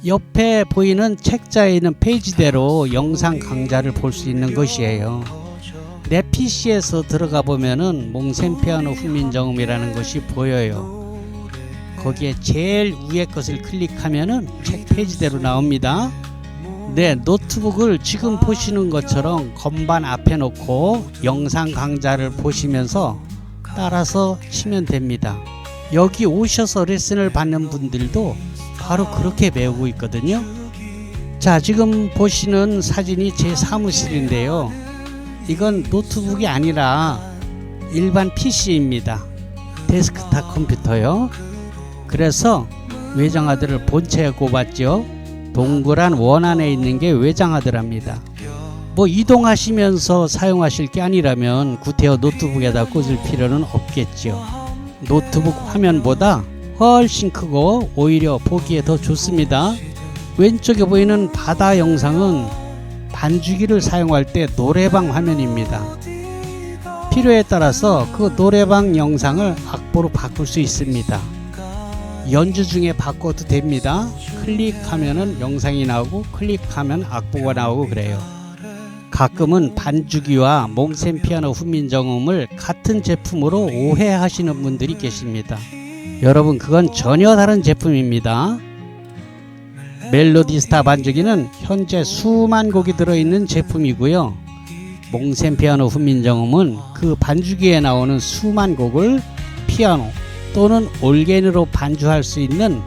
옆에 보이는 책자에 있는 페이지대로 영상 강좌를 볼 수 있는 것이에요. 내 PC에서 들어가 보면은 몽셈 피아노 훈민정음이라는 것이 보여요. 거기에 제일 위에 것을 클릭하면은 책 페이지대로 나옵니다. 네, 노트북을 지금 보시는 것처럼 건반 앞에 놓고 영상 강좌를 보시면서 따라서 치면 됩니다. 여기 오셔서 레슨을 받는 분들도 바로 그렇게 배우고 있거든요. 자, 지금 보시는 사진이 제 사무실인데요. 이건 노트북이 아니라 일반 PC입니다. 데스크탑 컴퓨터요. 그래서 외장하드를 본체에 꼽았죠. 동그란 원 안에 있는 게 외장하드랍니다. 뭐 이동하시면서 사용하실 게 아니라면 구태여 노트북에다 꽂을 필요는 없겠죠. 노트북 화면보다 훨씬 크고 오히려 보기에 더 좋습니다. 왼쪽에 보이는 바다 영상은 반주기를 사용할 때 노래방 화면입니다. 필요에 따라서 그 노래방 영상을 악보로 바꿀 수 있습니다. 연주 중에 바꿔도 됩니다. 클릭하면은 영상이 나오고 클릭하면 악보가 나오고 그래요. 가끔은 반주기와 몽센 피아노 훈민정음을 같은 제품으로 오해하시는 분들이 계십니다. 여러분, 그건 전혀 다른 제품입니다. 멜로디스타 반주기는 현재 수만 곡이 들어있는 제품이고요. 몽센 피아노 훈민정음은 그 반주기에 나오는 수만 곡을 피아노 또는 올게으로 반주할 수 있는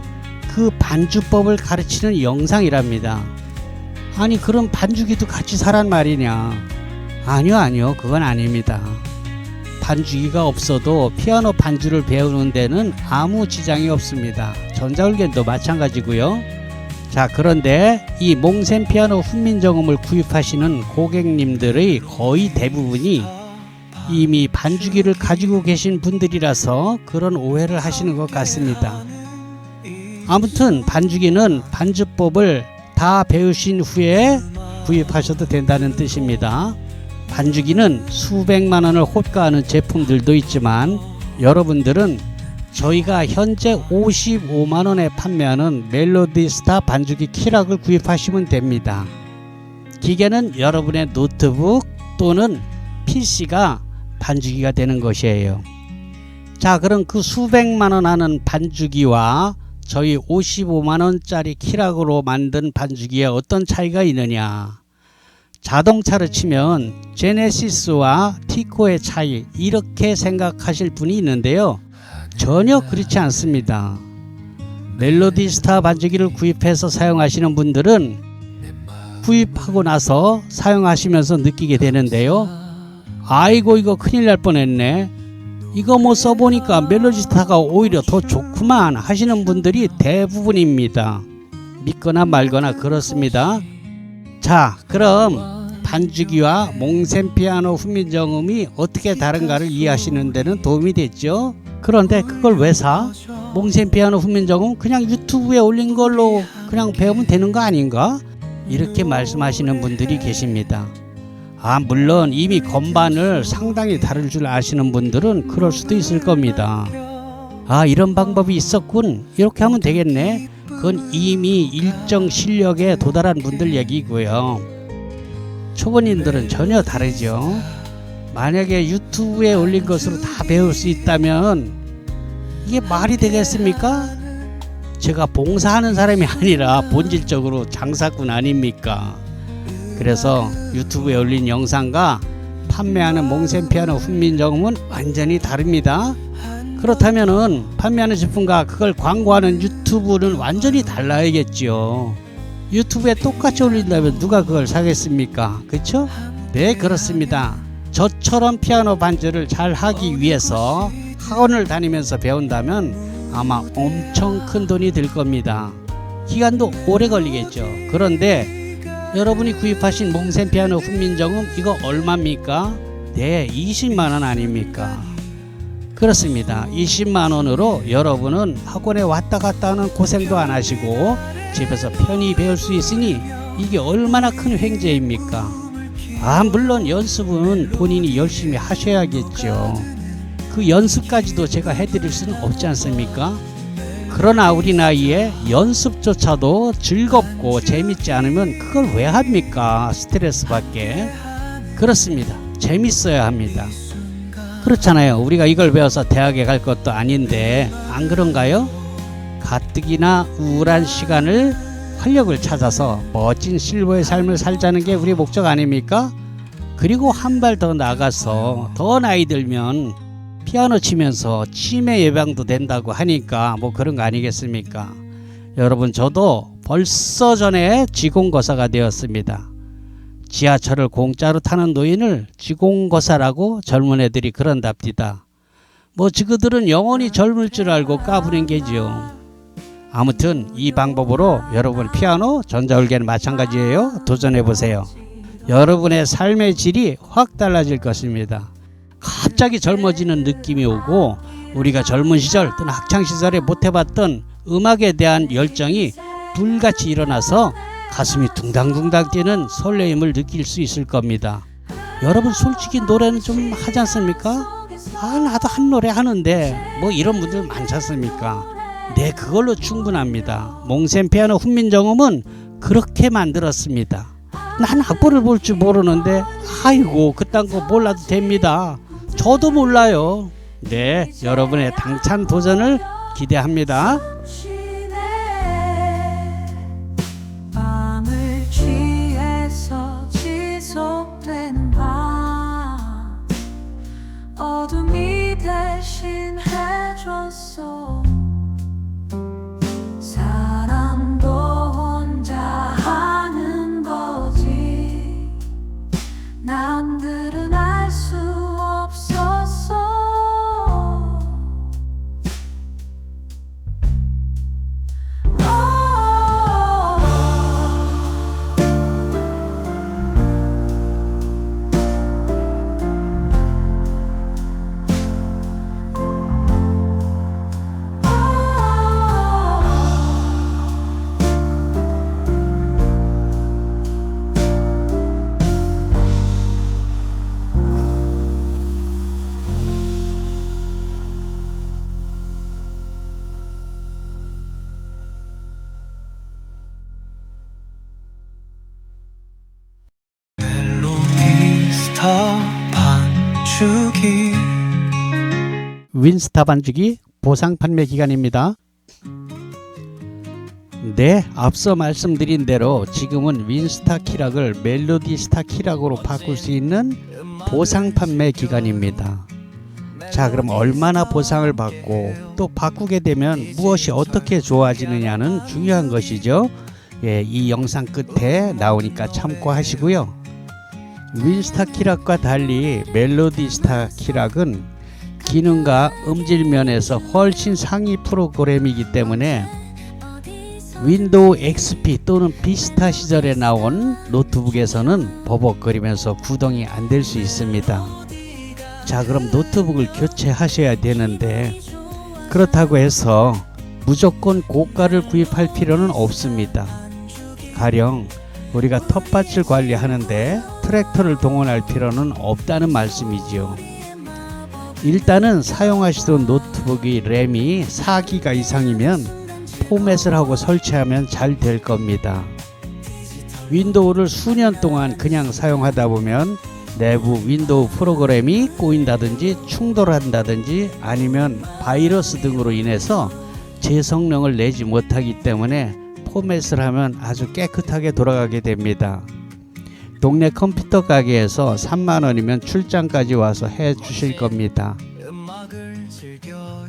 그 반주법을 가르치는 영상이랍니다. 아니, 그럼 반주기도 같이 사란 말이냐? 아니요, 그건 아닙니다. 반주기가 없어도 피아노 반주를 배우는 데는 아무 지장이 없습니다. 전자올겐도 마찬가지고요. 자, 그런데 이 몽센 피아노 훈민정음을 구입하시는 고객님들의 거의 대부분이 이미 반주기를 가지고 계신 분들이라서 그런 오해를 하시는 것 같습니다. 아무튼 반주기는 반주법을 다 배우신 후에 구입하셔도 된다는 뜻입니다. 반주기는 수백만 원을 호가하는 제품들도 있지만 여러분들은 저희가 현재 55만 원에 판매하는 멜로디스타 반주기 키락을 구입하시면 됩니다. 기계는 여러분의 노트북 또는 PC가 반주기가 되는 것이에요. 자, 그럼 그 수백만 원 하는 반주기와 저희 55만원짜리 키락으로 만든 반주기에 어떤 차이가 있느냐? 자동차를 치면 제네시스와 티코의 차이, 이렇게 생각하실 분이 있는데요. 전혀 그렇지 않습니다. 멜로디스타 반주기를 구입해서 사용하시는 분들은 구입하고 나서 사용하시면서 느끼게 되는데요. 아이고, 이거 큰일 날 뻔했네, 이거 뭐 써보니까 멜로디스타가 오히려 더 좋구만 하시는 분들이 대부분입니다. 믿거나 말거나 그렇습니다. 자, 그럼 반주기와 몽센 피아노 훈민정음이 어떻게 다른가를 이해하시는 데는 도움이 됐죠. 그런데 그걸 왜 사? 몽센 피아노 훈민정음 그냥 유튜브에 올린 걸로 그냥 배우면 되는 거 아닌가? 이렇게 말씀하시는 분들이 계십니다. 물론 이미 건반을 상당히 다룰 줄 아시는 분들은 그럴 수도 있을 겁니다. 이런 방법이 있었군, 이렇게 하면 되겠네. 그건 이미 일정 실력에 도달한 분들 얘기고요. 초보님들은 전혀 다르죠. 만약에 유튜브에 올린 것으로 다 배울 수 있다면 이게 말이 되겠습니까? 제가 봉사하는 사람이 아니라 본질적으로 장사꾼 아닙니까? 그래서 유튜브에 올린 영상과 판매하는 몽센 피아노 훈민정음은 완전히 다릅니다. 그렇다면은 판매하는 제품과 그걸 광고하는 유튜브는 완전히 달라야겠죠. 유튜브에 똑같이 올린다면 누가 그걸 사겠습니까? 그렇죠? 네, 그렇습니다. 저처럼 피아노 반주를 잘 하기 위해서 학원을 다니면서 배운다면 아마 엄청 큰 돈이 들 겁니다. 기간도 오래 걸리겠죠. 그런데 여러분이 구입하신 몽센 피아노 훈민정음 이거 얼마입니까? 네, 20만원 아닙니까? 그렇습니다. 20만원으로 여러분은 학원에 왔다 갔다 하는 고생도 안 하시고 집에서 편히 배울 수 있으니 이게 얼마나 큰 횡재입니까? 물론 연습은 본인이 열심히 하셔야겠죠. 그 연습까지도 제가 해드릴 수는 없지 않습니까? 그러나 우리 나이에 연습조차도 즐겁고 재밌지 않으면 그걸 왜 합니까? 스트레스 받게. 그렇습니다. 재밌어야 합니다. 그렇잖아요. 우리가 이걸 배워서 대학에 갈 것도 아닌데 안 그런가요? 가뜩이나 우울한 시간을 활력을 찾아서 멋진 실버의 삶을 살자는 게 우리 목적 아닙니까? 그리고 한 발 더 나가서 더 나이 들면 피아노 치면서 치매 예방도 된다고 하니까 뭐 그런 거 아니겠습니까? 여러분, 저도 벌써 전에 지공거사가 되었습니다. 지하철을 공짜로 타는 노인을 지공거사라고 젊은 애들이 그런답니다. 뭐 지그들은 영원히 젊을 줄 알고 까부는 게지요. 아무튼 이 방법으로 여러분 피아노, 전자올게는 마찬가지예요. 도전해보세요. 여러분의 삶의 질이 확 달라질 것입니다. 갑자기 젊어지는 느낌이 오고 우리가 젊은 시절 또는 학창시절에 못해봤던 음악에 대한 열정이 불같이 일어나서 가슴이 둥당둥당 뛰는 설레임을 느낄 수 있을 겁니다. 여러분, 솔직히 노래는 좀 하지 않습니까? 나도 한 노래 하는데 뭐 이런 분들 많지 않습니까? 네, 그걸로 충분합니다. 몽센 피아노 훈민정음은 그렇게 만들었습니다. 난 악보를 볼 줄 모르는데 아이고 그딴 거 몰라도 됩니다. 저도 몰라요. 네, 여러분의 당찬 도전을 기대합니다. 밤을 취해서 지속되는 밤 어둠이 대신 해줬어 사랑도 혼자 하는 거지 남들은 알 수 없었어 윈스타 반죽이 윈스타 반죽이 보상 판매 기간입니다. 네, 앞서 말씀드린 대로 지금은 윈스타 키락을 멜로디 스타 키락으로 바꿀 수 있는 보상 판매 기간입니다. 자, 그럼 얼마나 보상을 받고 또 바꾸게 되면 무엇이 어떻게 좋아지느냐는 중요한 것이죠. 예, 이 영상 끝에 나오니까 참고하시고요. 윈스타 키락과 달리 멜로디 스타 키락은 기능과 음질 면에서 훨씬 상위 프로그램이기 때문에 윈도우 XP 또는 비스타 시절에 나온 노트북에서는 버벅거리면서 구동이 안 될 수 있습니다. 자, 그럼 노트북을 교체하셔야 되는데 그렇다고 해서 무조건 고가를 구입할 필요는 없습니다. 가령 우리가 텃밭을 관리하는데 트랙터를 동원할 필요는 없다는 말씀이지요. 일단은 사용하시던 노트북이 램이 4기가 이상이면 포맷을 하고 설치하면 잘 될 겁니다. 윈도우를 수년 동안 그냥 사용하다 보면 내부 윈도우 프로그램이 꼬인다든지 충돌한다든지 아니면 바이러스 등으로 인해서 제 성능을 내지 못하기 때문에 포맷을 하면 아주 깨끗하게 돌아가게 됩니다. 동네 컴퓨터 가게에서 3만원이면 출장까지 와서 해 주실 겁니다.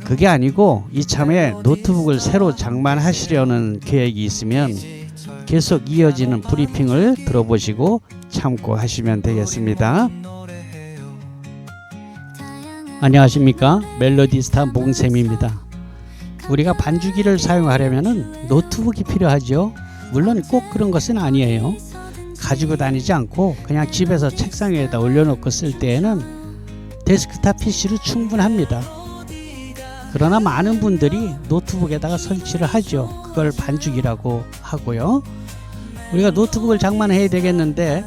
그게 아니고 이참에 노트북을 새로 장만하시려는 계획이 있으면 계속 이어지는 브리핑을 들어보시고 참고하시면 되겠습니다. 안녕하십니까, 멜로디스타 몽쌤입니다. 우리가 반주기를 사용하려면 노트북이 필요하죠. 물론 꼭 그런 것은 아니에요. 가지고 다니지 않고 그냥 집에서 책상 위에다 올려놓고 쓸 때에는 데스크탑 PC로 충분합니다. 그러나 많은 분들이 노트북에다가 설치를 하죠. 그걸 반죽이라고 하고요. 우리가 노트북을 장만해야 되겠는데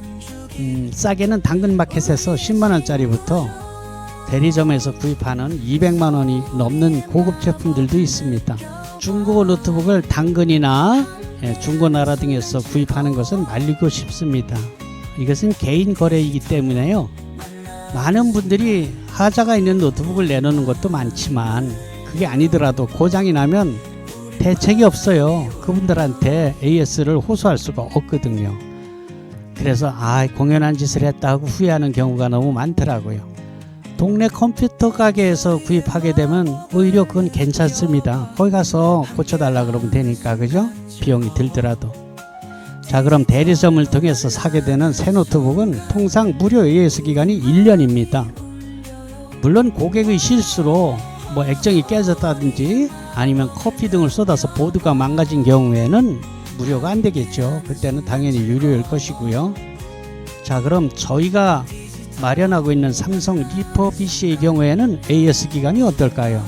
싸게는 당근마켓에서 10만원짜리부터 대리점에서 구입하는 200만원이 넘는 고급 제품들도 있습니다. 중고 노트북을 당근이나 중고나라 등에서 구입하는 것은 말리고 싶습니다. 이것은 개인 거래이기 때문에요. 많은 분들이 하자가 있는 노트북을 내놓는 것도 많지만 그게 아니더라도 고장이 나면 대책이 없어요. 그분들한테 AS를 호소할 수가 없거든요. 그래서 공연한 짓을 했다 하고 후회하는 경우가 너무 많더라고요. 동네 컴퓨터 가게에서 구입하게 되면 오히려 그건 괜찮습니다. 거기 가서 고쳐달라 그러면 되니까, 그죠? 비용이 들더라도. 자, 그럼 대리점을 통해서 사게 되는 새 노트북은 통상 무료 AS 기간이 1년입니다. 물론 고객의 실수로 액정이 깨졌다든지 아니면 커피 등을 쏟아서 보드가 망가진 경우에는 무료가 안 되겠죠. 그때는 당연히 유료일 것이고요. 자, 그럼 저희가 마련하고 있는 삼성 리퍼 PC의 경우에는 AS 기간이 어떨까요?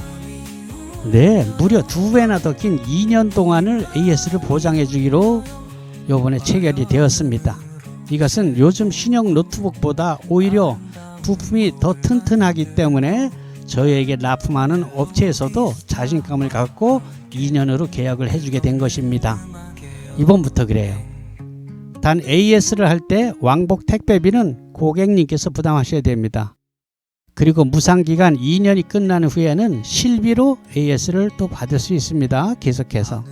네, 무려 2배나 더 긴 2년 동안을 AS를 보장해 주기로 요번에 체결이 되었습니다. 이것은 요즘 신형 노트북보다 오히려 부품이 더 튼튼하기 때문에 저희에게 납품하는 업체에서도 자신감을 갖고 2년으로 계약을 해주게 된 것입니다. 이번부터 그래요. 단 AS를 할 때 왕복 택배비는 고객님께서 부담하셔야 됩니다. 그리고 무상기간 2년이 끝난 후에는 실비로 AS를 또 받을 수 있습니다. 계속해서.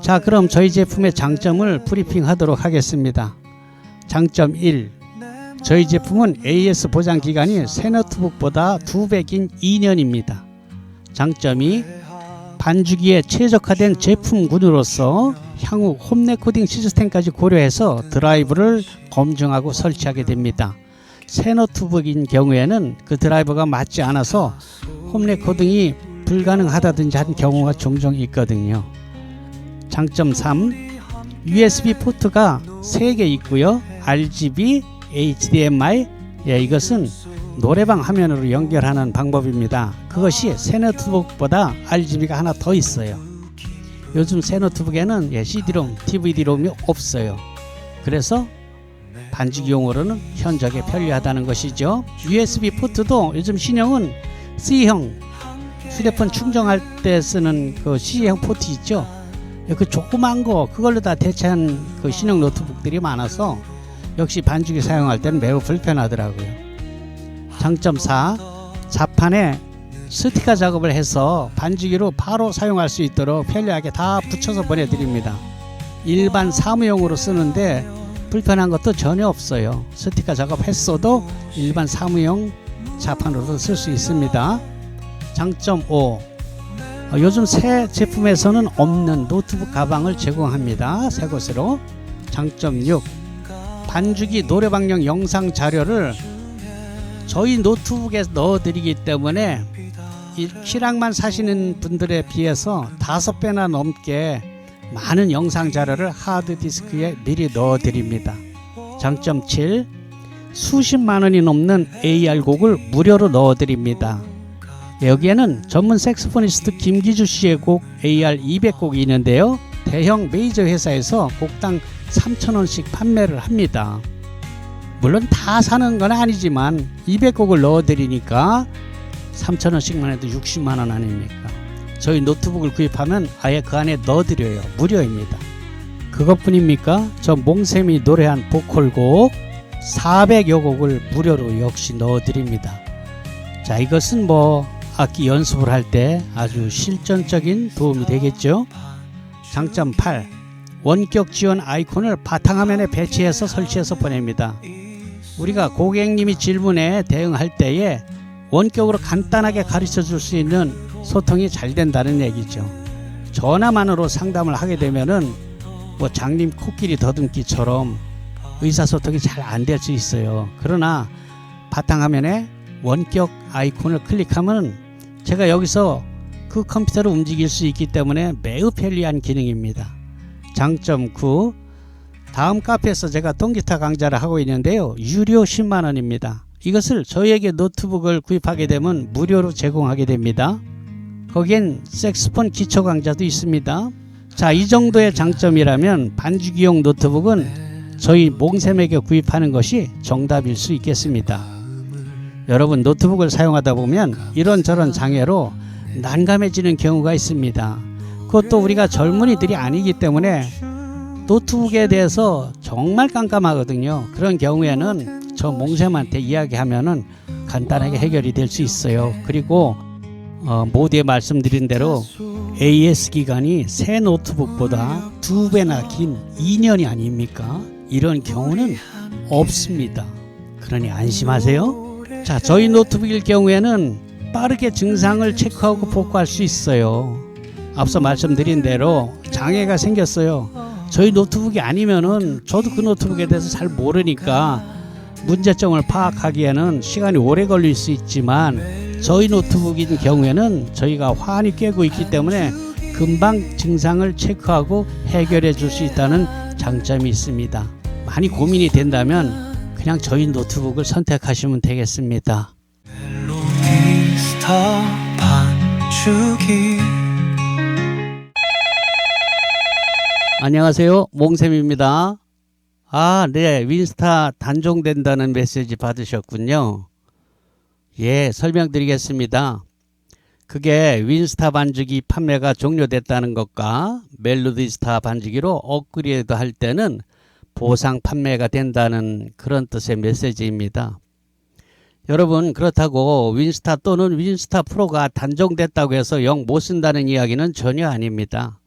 자, 그럼 저희 제품의 장점을 브리핑하도록 하겠습니다. 장점 1. 저희 제품은 AS 보장 기간이 새 노트북보다 2배 긴 2년입니다. 장점 2. 반주기에 최적화된 제품군으로서 향후 홈 레코딩 시스템까지 고려해서 드라이브를 검증하고 설치하게 됩니다. 새 노트북인 경우에는 그 드라이버가 맞지 않아서 홈 레코딩이 불가능하다든지 한 경우가 종종 있거든요. 장점 3. USB 포트가 3개 있고요. RGB, HDMI, 이것은 노래방 화면으로 연결하는 방법입니다. 그것이 새 노트북보다 RGB가 하나 더 있어요. 요즘 새 노트북에는 CD롬, DVD롬이 없어요. 그래서 반주기용으로는 현저하게 편리하다는 것이죠. USB 포트도 요즘 신형은 C형, 휴대폰 충전할 때 쓰는 그 C형 포트 있죠. 그 조그만 거 그걸로 다 대체한 그 신형 노트북들이 많아서 역시 반주기 사용할 때는 매우 불편하더라고요. 장점 4. 자판에 스티커 작업을 해서 반주기로 바로 사용할 수 있도록 편리하게 다 붙여서 보내드립니다. 일반 사무용으로 쓰는데 불편한 것도 전혀 없어요. 스티커 작업했어도 일반 사무용 자판으로도 쓸 수 있습니다. 장점 5. 요즘 새 제품에서는 없는 노트북 가방을 제공합니다. 새 것으로. 장점 6. 반주기 노래방용 영상 자료를 저희 노트북에 넣어드리기 때문에 이 실황만 사시는 분들에 비해서 5배나 넘게 많은 영상 자료를 하드디스크에 미리 넣어드립니다. 장점 7. 수십만 원이 넘는 AR 곡을 무료로 넣어드립니다. 여기에는 전문 색소포니스트 김기주 씨의 곡 AR 200곡이 있는데요. 대형 메이저 회사에서 곡당 3,000원씩 판매를 합니다. 물론 다 사는 건 아니지만 200곡을 넣어드리니까 3,000원씩만 해도 60만 원 아닙니까? 저희 노트북을 구입하면 아예 그 안에 넣어드려요. 무료입니다. 그것뿐입니까? 저 몽쌤이 노래한 보컬곡 400여 곡을 무료로 역시 넣어드립니다. 자, 이것은 뭐 악기 연습을 할 때 아주 실전적인 도움이 되겠죠. 장점 8. 원격 지원 아이콘을 바탕화면에 배치해서 설치해서 보냅니다. 우리가 고객님이 질문에 대응할 때에 원격으로 간단하게 가르쳐 줄 수 있는 소통이 잘 된다는 얘기죠. 전화만으로 상담을 하게 되면은 뭐 장님 코끼리 더듬기처럼 의사소통이 잘 안 될 수 있어요. 그러나 바탕화면에 원격 아이콘을 클릭하면 제가 여기서 그 컴퓨터를 움직일 수 있기 때문에 매우 편리한 기능입니다. 장점 9. 다음 카페에서 제가 통기타 강좌를 하고 있는데요. 유료 10만원입니다. 이것을 저희에게 노트북을 구입하게 되면 무료로 제공하게 됩니다. 거기엔 색소폰 기초 강좌도 있습니다. 자, 이 정도의 장점이라면 반주기용 노트북은 저희 몽쌤에게 구입하는 것이 정답일 수 있겠습니다. 여러분, 노트북을 사용하다 보면 이런저런 장애로 난감해지는 경우가 있습니다. 그것도 우리가 젊은이들이 아니기 때문에 노트북에 대해서 정말 깜깜하거든요. 그런 경우에는 저 몽쌤한테 이야기하면은 간단하게 해결이 될 수 있어요. 그리고 모두에 말씀드린 대로 AS 기간이 새 노트북보다 2배나 긴 2년이 아닙니까? 이런 경우는 없습니다. 그러니 안심하세요. 자, 저희 노트북일 경우에는 빠르게 증상을 체크하고 복구할 수 있어요. 앞서 말씀드린 대로 장애가 생겼어요. 저희 노트북이 아니면은 저도 그 노트북에 대해서 잘 모르니까 문제점을 파악하기에는 시간이 오래 걸릴 수 있지만 저희 노트북인 경우에는 저희가 환이 꿰고 있기 때문에 금방 증상을 체크하고 해결해 줄 수 있다는 장점이 있습니다. 많이 고민이 된다면 그냥 저희 노트북을 선택하시면 되겠습니다. 멜로디스타 반주기 안녕하세요, 몽쌤입니다. 네, 윈스타 단종된다는 메시지 받으셨군요. 예, 설명드리겠습니다. 그게 윈스타 반주기 판매가 종료됐다는 것과 멜로디스타 반주기로 업그레이드 할 때는 보상 판매가 된다는 그런 뜻의 메시지입니다. 여러분, 그렇다고 윈스타 또는 윈스타 프로가 단종됐다고 해서 영 못 쓴다는 이야기는 전혀 아닙니다.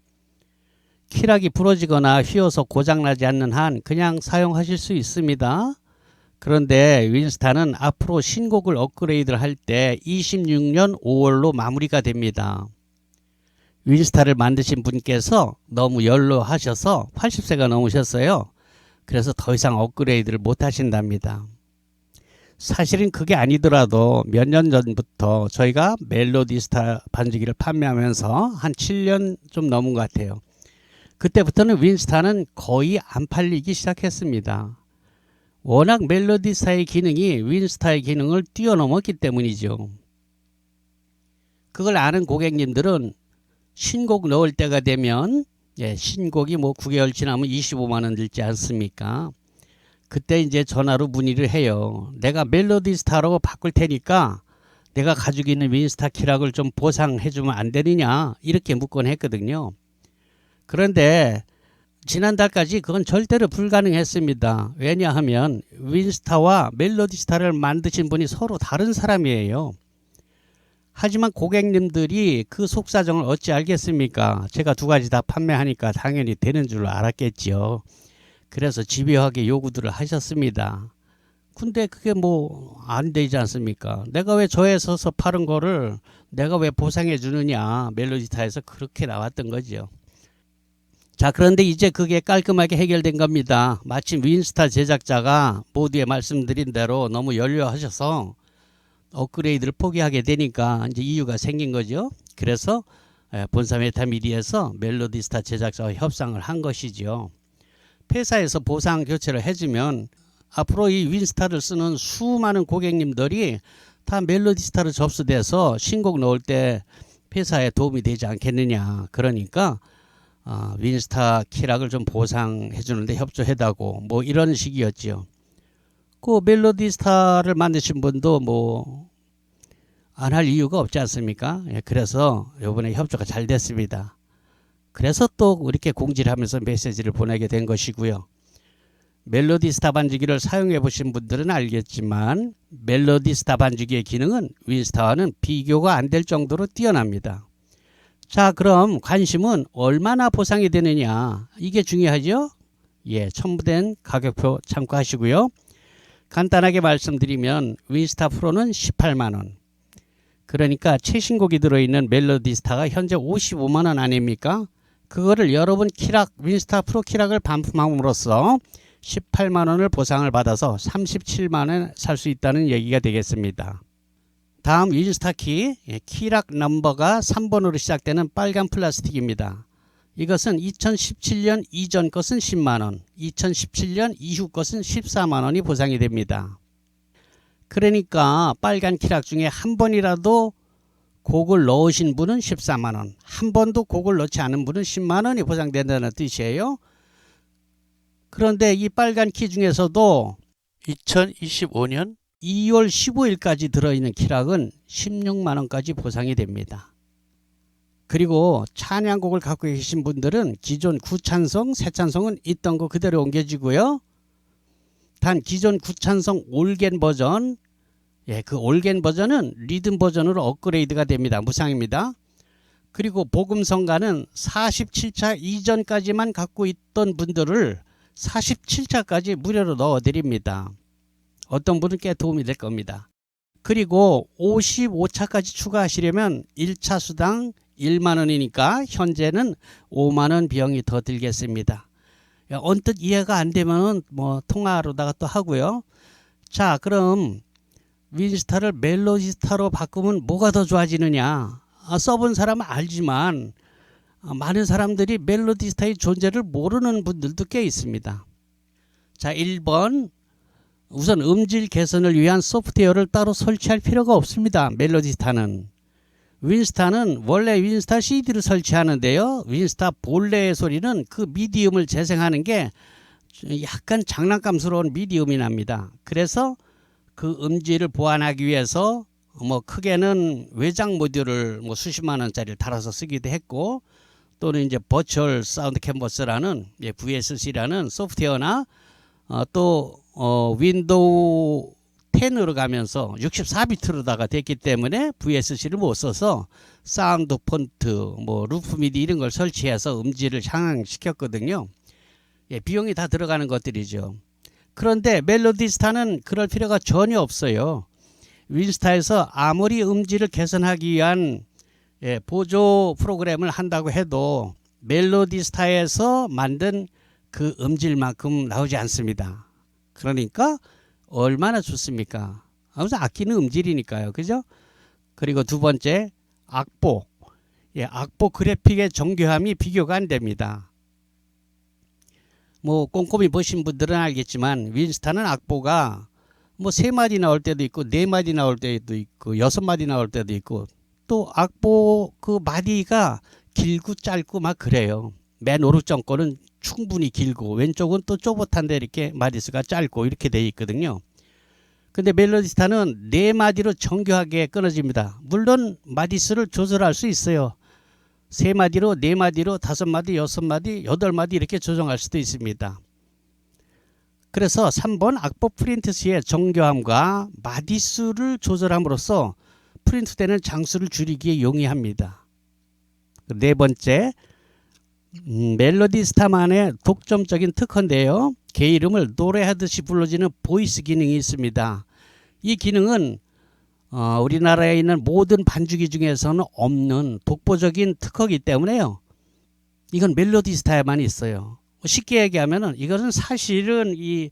키락이 부러지거나 휘어서 고장나지 않는 한 그냥 사용하실 수 있습니다. 그런데 윈스타는 앞으로 신곡을 업그레이드를 할 때 26년 5월로 마무리가 됩니다. 윈스타를 만드신 분께서 너무 연로하셔서 80세가 넘으셨어요. 그래서 더 이상 업그레이드를 못 하신답니다. 사실은 그게 아니더라도 몇 년 전부터 저희가 멜로디스타 반죽기를 판매하면서 한 7년 좀 넘은 것 같아요. 그때부터는 윈스타는 거의 안 팔리기 시작했습니다. 워낙 멜로디스타의 기능이 윈스타의 기능을 뛰어넘었기 때문이죠. 그걸 아는 고객님들은 신곡 넣을 때가 되면 신곡이 뭐 9개월 지나면 25만 원 들지 않습니까? 그때 이제 전화로 문의를 해요. 내가 멜로디스타로 바꿀 테니까 내가 가지고 있는 윈스타 키락을 좀 보상해 주면 안 되느냐 이렇게 묻곤 했거든요. 그런데 지난달까지 그건 절대로 불가능했습니다. 왜냐하면 윈스타와 멜로디스타를 만드신 분이 서로 다른 사람이에요. 하지만 고객님들이 그 속사정을 어찌 알겠습니까? 제가 두 가지 다 판매하니까 당연히 되는 줄 알았겠지요. 그래서 집요하게 요구들을 하셨습니다. 근데 그게 뭐 안 되지 않습니까? 내가 왜 저에 서서 파는 거를 내가 왜 보상해 주느냐. 멜로디스타에서 그렇게 나왔던 거죠. 자, 그런데 이제 그게 깔끔하게 해결된 겁니다. 마침 윈스타 제작자가 모두에 말씀드린 대로 너무 연료하셔서 업그레이드를 포기하게 되니까 이제 이유가 생긴 거죠. 그래서 본사 메타미디에서 멜로디스타 제작자와 협상을 한 것이죠. 회사에서 보상 교체를 해주면 앞으로 이 윈스타를 쓰는 수많은 고객님들이 다 멜로디스타로 접수돼서 신곡 넣을 때 회사에 도움이 되지 않겠느냐. 그러니까 윈스타 키락을 좀 보상해 주는데 협조해달라고 뭐 이런 식이었죠. 그 멜로디스타를 만드신 분도 뭐 안 할 이유가 없지 않습니까? 그래서 이번에 협조가 잘 됐습니다. 그래서 또 이렇게 공지를 하면서 메시지를 보내게 된 것이고요. 멜로디스타 반죽기를 사용해 보신 분들은 알겠지만 멜로디스타 반죽기의 기능은 윈스타와는 비교가 안 될 정도로 뛰어납니다. 자, 그럼 관심은 얼마나 보상이 되느냐, 이게 중요하죠. 첨부된 가격표 참고하시고요. 간단하게 말씀드리면 윈스타 프로는 18만원, 그러니까 최신곡이 들어있는 멜로디스타가 현재 55만원 아닙니까? 그거를 여러분 키락 윈스타 프로 키락을 반품함으로써 18만원을 보상을 받아서 37만원에 살 수 있다는 얘기가 되겠습니다. 다음 윈스타 키, 키락 넘버가 3번으로 시작되는 빨간 플라스틱입니다. 이것은 2017년 이전 것은 10만원, 2017년 이후 것은 14만원이 보상이 됩니다. 그러니까 빨간 키락 중에 한 번이라도 곡을 넣으신 분은 14만원, 한 번도 곡을 넣지 않은 분은 10만원이 보상된다는 뜻이에요. 그런데 이 빨간 키 중에서도 2025년 2월 15일까지 들어있는 키락은 16만원까지 보상이 됩니다. 그리고 찬양곡을 갖고 계신 분들은 기존 구찬성, 새찬성은 있던 거 그대로 옮겨지고요. 단 기존 구찬성 올겐 버전, 그 올겐 버전은 리듬 버전으로 업그레이드가 됩니다. 무상입니다. 그리고 복음성가는 47차 이전까지만 갖고 있던 분들을 47차까지 무료로 넣어드립니다. 어떤 분은 꽤 도움이 될 겁니다. 그리고 55차까지 추가하시려면 1차 수당 1만원이니까 현재는 5만원 비용이 더 들겠습니다. 언뜻 이해가 안 되면 뭐 통화로다가 또 하고요. 자, 그럼 윈스타를 멜로디스타로 바꾸면 뭐가 더 좋아지느냐? 써본 사람은 알지만 많은 사람들이 멜로디스타의 존재를 모르는 분들도 꽤 있습니다. 자, 1번, 우선 음질 개선을 위한 소프트웨어를 따로 설치할 필요가 없습니다. 멜로디스타는. 윈스타는 원래 윈스타 CD를 설치하는데요. 윈스타 본래의 소리는 그 미디움을 재생하는 게 약간 장난감스러운 미디움이 납니다. 그래서 그 음질을 보완하기 위해서 뭐 크게는 외장 모듈을 뭐 수십만 원짜리를 달아서 쓰기도 했고, 또는 이제 버추얼 사운드 캔버스라는 VSC라는 소프트웨어나 또 윈도우 10으로 가면서 64비트로다가 됐기 때문에 VSC를 못 써서 사운드 폰트, 뭐 루프 미디 이런 걸 설치해서 음질을 향상시켰거든요. 비용이 다 들어가는 것들이죠. 그런데 멜로디스타는 그럴 필요가 전혀 없어요. 윈스타에서 아무리 음질을 개선하기 위한 보조 프로그램을 한다고 해도 멜로디스타에서 만든 그 음질만큼 나오지 않습니다. 그러니까 얼마나 좋습니까? 아무튼 악기는 음질이니까요. 그죠? 그리고 두 번째, 악보. 악보 그래픽의 정교함이 비교가 안 됩니다. 뭐 꼼꼼히 보신 분들은 알겠지만 윈스타는 악보가 뭐 3마디 나올 때도 있고 4마디 나올 때도 있고 6마디 나올 때도 있고 또 악보 그 마디가 길고 짧고 막 그래요. 맨 오른쪽 거는 충분히 길고 왼쪽은 또 쪼봇한데 이렇게 마디수가 짧고 이렇게 돼 있거든요. 근데 멜로디스타는 4마디로 정교하게 끊어집니다. 물론 마디수를 조절할 수 있어요. 3마디로 4마디로 5마디 6마디 8마디 이렇게 조정할 수도 있습니다. 그래서 3번 악보 프린트 시의 정교함과 마디수를 조절함으로써 프린트되는 장수를 줄이기에 용이합니다. 네 번째, 멜로디스타만의 독점적인 특허인데요. 개 이름을 노래하듯이 불러지는 보이스 기능이 있습니다. 이 기능은 우리나라에 있는 모든 반주기 중에서는 없는 독보적인 특허이기 때문에요. 이건 멜로디스타에만 있어요. 쉽게 얘기하면은 이것은 사실은 이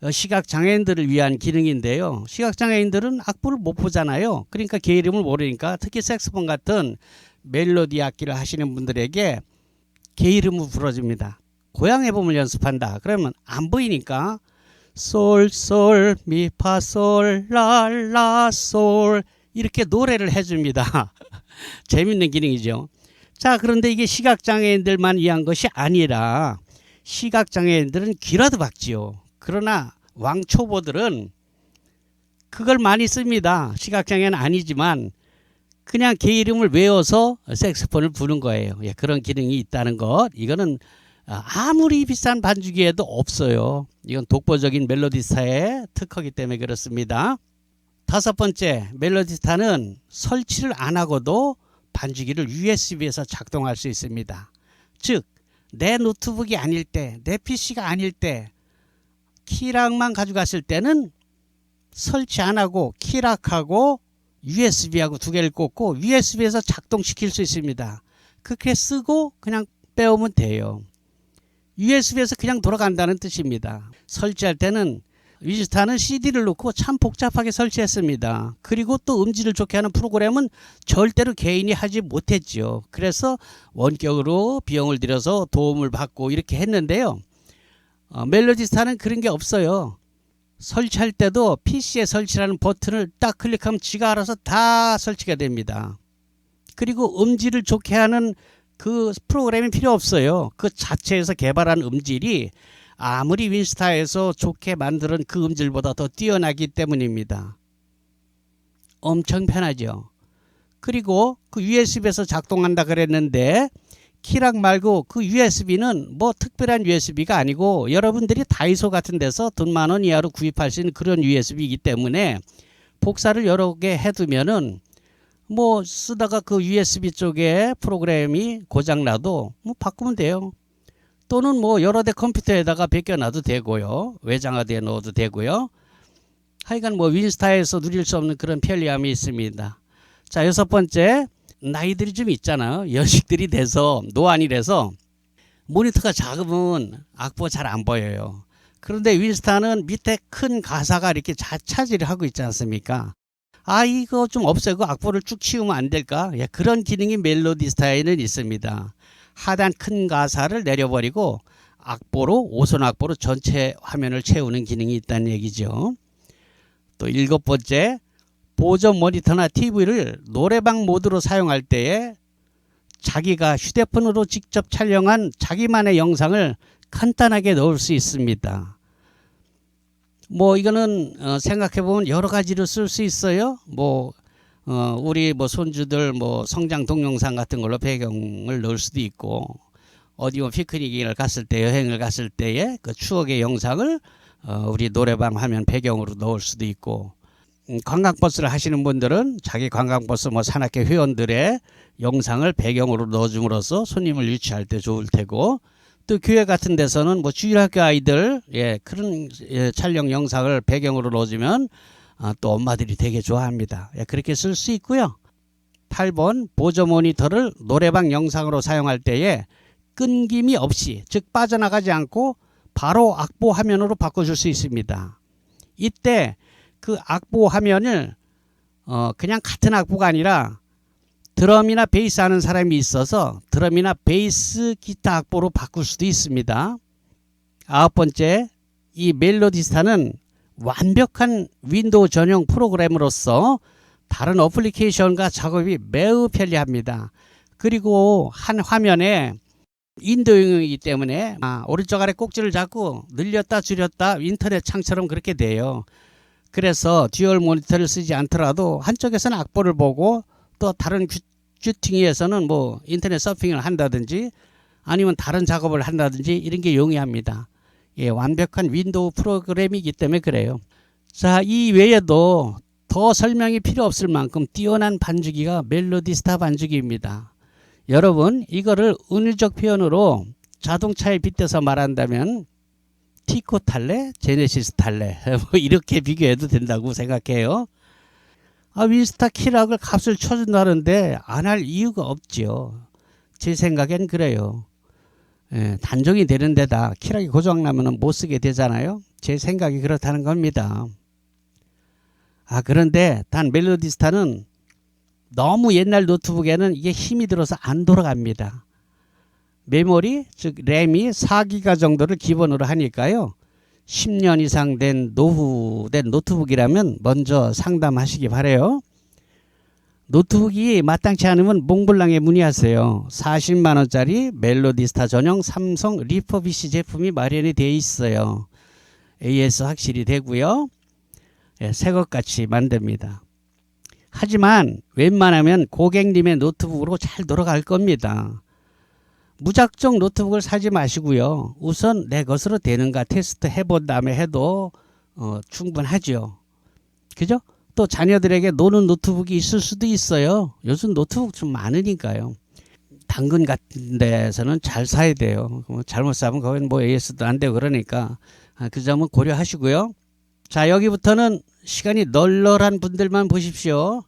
시각장애인들을 위한 기능인데요. 시각장애인들은 악보를 못 보잖아요. 그러니까 개 이름을 모르니까 특히 색소폰 같은 멜로디 악기를 하시는 분들에게 개 이름을 불러줍니다. 고향의 봄을 연습한다. 그러면 안 보이니까 솔솔 미파솔 랄라솔 이렇게 노래를 해줍니다. 재밌는 기능이죠. 자, 그런데 이게 시각장애인들만 위한 것이 아니라 시각장애인들은 귀라도 박지요. 그러나 왕초보들은 그걸 많이 씁니다. 시각장애는 아니지만 그냥 개 이름을 외워서 색소폰을 부는 거예요. 그런 기능이 있다는 것. 이거는 아무리 비싼 반주기에도 없어요. 이건 독보적인 멜로디스타의 특허이기 때문에 그렇습니다. 다섯 번째, 멜로디스타는 설치를 안 하고도 반주기를 USB에서 작동할 수 있습니다. 즉, 내 노트북이 아닐 때, 내 PC가 아닐 때 키락만 가져갔을 때는 설치 안 하고 키락하고 USB하고 두 개를 꽂고 USB에서 작동시킬 수 있습니다. 그렇게 쓰고 그냥 빼오면 돼요. USB에서 그냥 돌아간다는 뜻입니다. 설치할 때는 윈스타는 CD를 넣고 참 복잡하게 설치했습니다. 그리고 또 음질을 좋게 하는 프로그램은 절대로 개인이 하지 못했죠. 그래서 원격으로 비용을 들여서 도움을 받고 이렇게 했는데요. 멜로디스타는 그런 게 없어요. 설치할 때도 PC에 설치라는 버튼을 딱 클릭하면 지가 알아서 다 설치가 됩니다. 그리고 음질을 좋게 하는 그 프로그램이 필요 없어요. 그 자체에서 개발한 음질이 아무리 윈스타에서 좋게 만드는 그 음질보다 더 뛰어나기 때문입니다. 엄청 편하죠. 그리고 그 USB에서 작동한다 그랬는데 키락 말고 그 USB는 뭐 특별한 USB가 아니고 여러분들이 다이소 같은 데서 돈 10,000원 이하로 구입할 수 있는 그런 USB이기 때문에 복사를 여러 개 해두면은 뭐 쓰다가 그 USB 쪽에 프로그램이 고장나도 뭐 바꾸면 돼요. 또는 뭐 여러 대 컴퓨터에다가 베껴놔도 되고요. 외장하드에 넣어도 되고요. 하여간 뭐 윈스타에서 누릴 수 없는 그런 편리함이 있습니다. 자, 여섯 번째, 나이들이 좀 있잖아요. 연식들이 돼서 노안이 돼서 모니터가 작으면 악보가 잘 안 보여요. 그런데 윈스타는 밑에 큰 가사가 이렇게 차지를 하고 있지 않습니까? 아, 이거 좀 없애고 악보를 쭉 치우면 안 될까? 그런 기능이 멜로디스타에는 있습니다. 하단 큰 가사를 내려버리고 악보로 오손 악보로 전체 화면을 채우는 기능이 있다는 얘기죠. 또 일곱 번째, 보조 모니터나 TV를 노래방 모드로 사용할 때에 자기가 휴대폰으로 직접 촬영한 자기만의 영상을 간단하게 넣을 수 있습니다. 뭐 이거는 생각해보면 여러 가지로 쓸 수 있어요. 뭐 우리 뭐 손주들 뭐 성장 동영상 같은 걸로 배경을 넣을 수도 있고, 어디 뭐 피크닉을 갔을 때, 여행을 갔을 때의 그 추억의 영상을 우리 노래방 화면 배경으로 넣을 수도 있고, 관광버스를 하시는 분들은 자기 관광버스 뭐 산악회 회원들의 영상을 배경으로 넣어줌으로써 손님을 유치할 때 좋을 테고, 또 교회 같은 데서는 뭐 주일학교 아이들 그런 촬영 영상을 배경으로 넣어주면 또 엄마들이 되게 좋아합니다. 그렇게 쓸 수 있고요. 8번 보조 모니터를 노래방 영상으로 사용할 때에 끊김이 없이, 즉 빠져나가지 않고 바로 악보 화면으로 바꿔줄 수 있습니다. 이때 그 악보 화면을 그냥 같은 악보가 아니라 드럼이나 베이스 하는 사람이 있어서 드럼이나 베이스 기타 악보로 바꿀 수도 있습니다. 9번째, 이 멜로디스타는 완벽한 윈도우 전용 프로그램으로서 다른 어플리케이션과 작업이 매우 편리합니다. 그리고 한 화면에 윈도우이기 때문에 오른쪽 아래 꼭지를 잡고 늘렸다 줄였다 인터넷 창처럼 그렇게 돼요. 그래서 듀얼 모니터를 쓰지 않더라도 한쪽에서는 악보를 보고 또 다른 큐팅에서는 뭐 인터넷 서핑을 한다든지 아니면 다른 작업을 한다든지 이런 게 용이합니다. 완벽한 윈도우 프로그램이기 때문에 그래요. 자, 이 외에도 더 설명이 필요 없을 만큼 뛰어난 반주기가 멜로디스타 반주기입니다. 여러분, 이거를 은유적 표현으로 자동차에 빗대서 말한다면 티코 탈래, 제네시스 탈래 뭐 이렇게 비교해도 된다고 생각해요. 윈스타 키락을 값을 쳐준다는데 안 할 이유가 없지요. 제 생각엔 그래요. 단종이 되는 데다 키락이 고장나면 못 쓰게 되잖아요. 제 생각이 그렇다는 겁니다. 그런데 단 멜로디스타는 너무 옛날 노트북에는 이게 힘이 들어서 안 돌아갑니다. 메모리, 즉 램이 4기가 정도를 기본으로 하니까요. 10년 이상 된 노후된 노트북이라면 먼저 상담하시기 바래요. 노트북이 마땅치 않으면 몽블랑에 문의하세요. 40만 원짜리 멜로디스타 전용 삼성 리퍼비시 제품이 마련이 되어 있어요. AS 확실히 되고요. 새것같이 만듭니다. 하지만 웬만하면 고객님의 노트북으로 잘 돌아갈 겁니다. 무작정 노트북을 사지 마시고요. 우선 내 것으로 되는가 테스트 해본 다음에 해도 충분하죠. 그죠? 또 자녀들에게 노는 노트북이 있을 수도 있어요. 요즘 노트북 좀 많으니까요. 당근 같은 데서는 잘 사야 돼요. 잘못 사면 거긴 뭐 AS도 안 되고 그러니까 그 점은 고려하시고요. 자, 여기부터는 시간이 널널한 분들만 보십시오.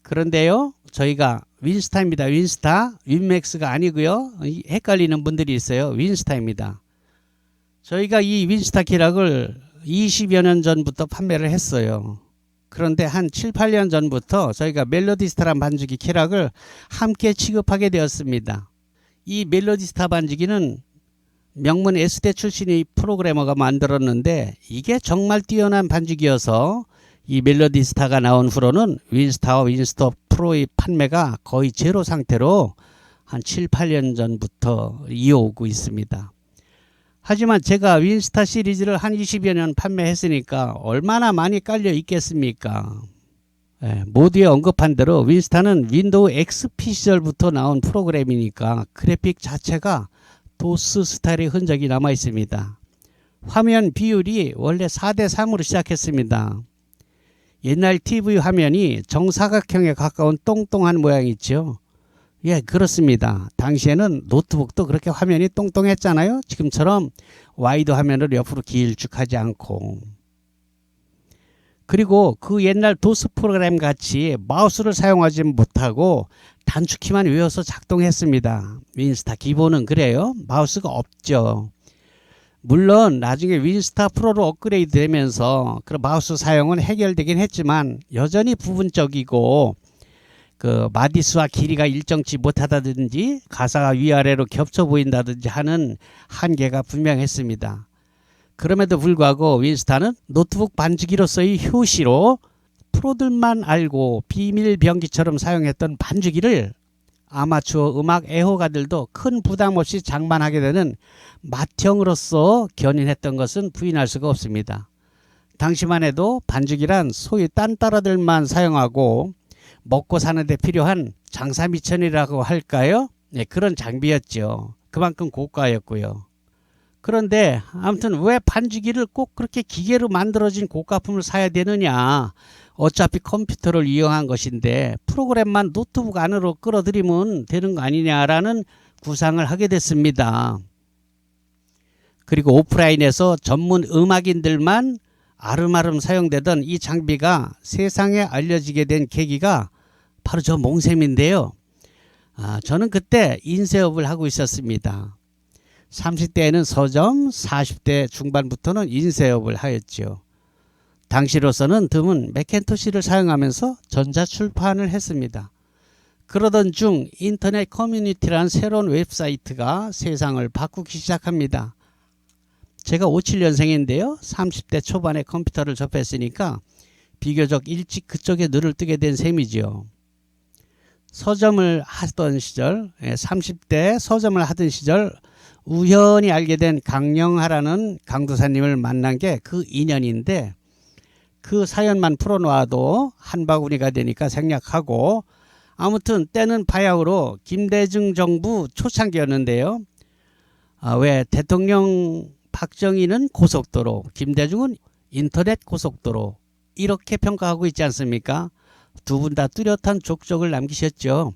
그런데요, 저희가 윈스타입니다. 윈스타, 윈맥스가 아니고요. 헷갈리는 분들이 있어요. 윈스타입니다. 저희가 이 윈스타 키락을 20여 년 전부터 판매를 했어요. 그런데 한 7, 8년 전부터 저희가 멜로디스타란 반주기 키락을 함께 취급하게 되었습니다. 이 멜로디스타 반주기는 명문 S대 출신의 프로그래머가 만들었는데 이게 정말 뛰어난 반주기여서 이 멜로디스타가 나온 후로는 윈스타와 윈스톱 프로의 판매가 거의 제로 상태로 한 7, 8년 전부터 이어오고 있습니다. 하지만 제가 윈스타 시리즈를 한 20여 년 판매했으니까 얼마나 많이 깔려 있겠습니까? 모두에 언급한 대로 윈스타는 윈도우 XP 시절부터 나온 프로그램이니까 그래픽 자체가 도스 스타일의 흔적이 남아 있습니다. 화면 비율이 원래 4:3으로 시작했습니다. 옛날 TV 화면이 정사각형에 가까운 똥똥한 모양이 있죠. 그렇습니다. 당시에는 노트북도 그렇게 화면이 똥똥했잖아요. 지금처럼 와이드 화면을 옆으로 길쭉하지 않고. 그리고 그 옛날 도스 프로그램 같이 마우스를 사용하지 못하고 단축키만 외워서 작동했습니다. 윈스타 기본은 그래요. 마우스가 없죠. 물론 나중에 윈스타 프로로 업그레이드 되면서 그 마우스 사용은 해결되긴 했지만 여전히 부분적이고 그 마디수와 길이가 일정치 못하다든지 가사가 위아래로 겹쳐 보인다든지 하는 한계가 분명했습니다. 그럼에도 불구하고 윈스타는 노트북 반주기로서의 효시로 프로들만 알고 비밀 병기처럼 사용했던 반주기를 아마추어 음악 애호가들도 큰 부담 없이 장만하게 되는 맏형으로서 견인했던 것은 부인할 수가 없습니다. 당시만 해도 반죽이란 소위 딴따라들만 사용하고 먹고 사는 데 필요한 장사미천이라고 할까요? 네, 그런 장비였죠. 그만큼 고가였고요. 그런데 아무튼 왜 반죽이를 꼭 그렇게 기계로 만들어진 고가품을 사야 되느냐. 어차피 컴퓨터를 이용한 것인데 프로그램만 노트북 안으로 끌어들이면 되는 거 아니냐라는 구상을 하게 됐습니다. 그리고 오프라인에서 전문 음악인들만 아름아름 사용되던 이 장비가 세상에 알려지게 된 계기가 바로 저 몽셈인데요. 저는 그때 인쇄업을 하고 있었습니다. 30대에는 서점, 40대 중반부터는 인쇄업을 하였죠. 당시로서는 드문 매켄토시를 사용하면서 전자출판을 했습니다. 그러던 중 인터넷 커뮤니티라는 새로운 웹사이트가 세상을 바꾸기 시작합니다. 제가 57년생인데요. 30대 초반에 컴퓨터를 접했으니까 비교적 일찍 그쪽에 눈을 뜨게 된 셈이죠. 서점을 하던 시절, 30대 서점을 하던 시절 우연히 알게 된 강영하라는 강도사님을 만난 게 그 인연인데 그 사연만 풀어놓아도 한 바구니가 되니까 생략하고 아무튼 때는 바야흐로 김대중 정부 초창기였는데요. 왜 대통령 박정희는 고속도로, 김대중은 인터넷 고속도로 이렇게 평가하고 있지 않습니까? 두 분 다 뚜렷한 족적을 남기셨죠.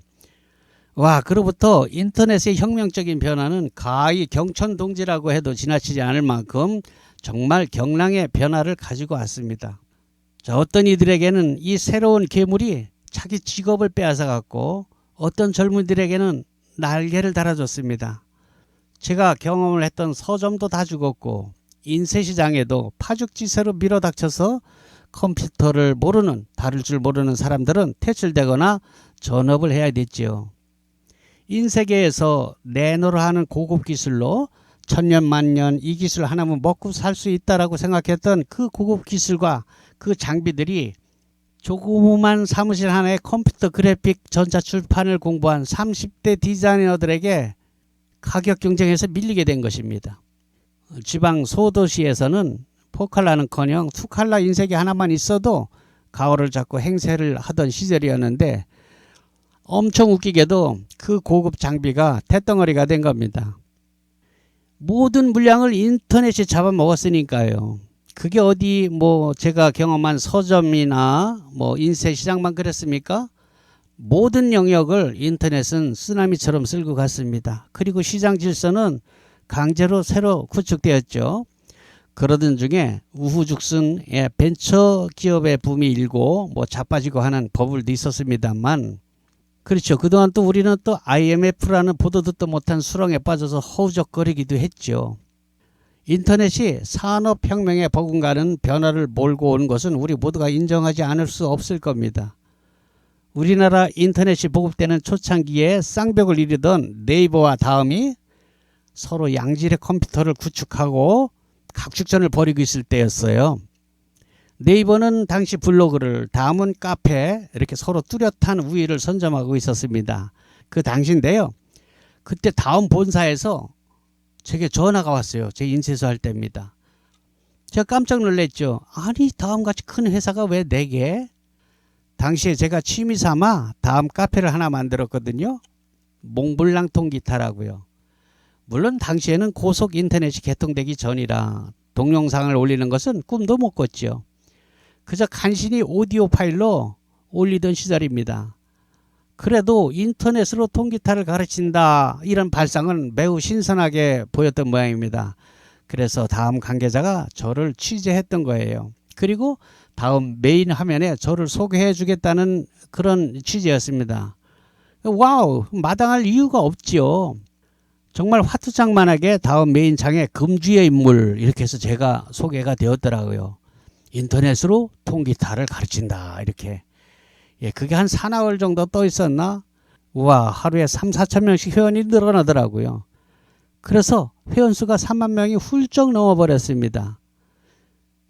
와, 그로부터 인터넷의 혁명적인 변화는 가히 경천동지라고 해도 지나치지 않을 만큼 정말 경랑의 변화를 가지고 왔습니다. 자, 어떤 이들에게는 이 새로운 괴물이 자기 직업을 빼앗아갔고 어떤 젊은이들에게는 날개를 달아줬습니다. 제가 경험을 했던 서점도 다 죽었고 인쇄시장에도 파죽지세로 밀어닥쳐서 컴퓨터를 모르는, 다룰 줄 모르는 사람들은 퇴출되거나 전업을 해야 됐지요. 인쇄계에서 내노로 하는 고급 기술로 천년 만년 이 기술 하나면 먹고 살 수 있다라고 생각했던 그 고급 기술과 그 장비들이 조그만 사무실 하나에 컴퓨터 그래픽 전자출판을 공부한 30대 디자이너들에게 가격 경쟁에서 밀리게 된 것입니다. 지방 소도시에서는 4칼라는커녕 2칼라 인쇄기 하나만 있어도 가오를 잡고 행세를 하던 시절이었는데 엄청 웃기게도 그 고급 장비가 대덩어리가 된 겁니다. 모든 물량을 인터넷이 잡아먹었으니까요. 그게 어디 제가 경험한 서점이나 인쇄시장만 그랬습니까? 모든 영역을 인터넷은 쓰나미처럼 쓸고 갔습니다. 그리고 시장 질서는 강제로 새로 구축되었죠. 그러던 중에 우후죽순 벤처 기업의 붐이 일고 자빠지고 하는 버블도 있었습니다만 그렇죠. 그동안 또 우리는 또 IMF라는 보도 듣도 못한 수렁에 빠져서 허우적거리기도 했죠. 인터넷이 산업혁명에 버금가는 변화를 몰고 온 것은 우리 모두가 인정하지 않을 수 없을 겁니다. 우리나라 인터넷이 보급되는 초창기에 쌍벽을 이루던 네이버와 다음이 서로 양질의 컴퓨터를 구축하고 각축전을 벌이고 있을 때였어요. 네이버는 당시 블로그를, 다음은 카페 이렇게 서로 뚜렷한 우위를 선점하고 있었습니다. 그 당시인데요. 그때 다음 본사에서 제게 전화가 왔어요. 제 인쇄소 할 때입니다. 제가 깜짝 놀랐죠. 아니 다음같이 큰 회사가 왜 4개? 당시에 제가 취미 삼아 다음 카페를 하나 만들었거든요. 몽블랑 통기타라고요. 물론 당시에는 고속 인터넷이 개통되기 전이라 동영상을 올리는 것은 꿈도 못 꿨죠. 그저 간신히 오디오 파일로 올리던 시절입니다. 그래도 인터넷으로 통기타를 가르친다 이런 발상은 매우 신선하게 보였던 모양입니다. 그래서 다음 관계자가 저를 취재했던 거예요. 그리고 다음 메인 화면에 저를 소개해 주겠다는 그런 취지였습니다. 와우, 마땅할 이유가 없지요. 정말 화투장만하게 다음 메인 장에 금주의 인물 이렇게 해서 제가 소개가 되었더라고요. 인터넷으로 통기타를 가르친다 이렇게. 그게 한 4~5월 정도 떠 있었나? 우와, 하루에 3~4천 명씩 회원이 늘어나더라고요. 그래서 회원수가 3만 명이 훌쩍 넘어버렸습니다.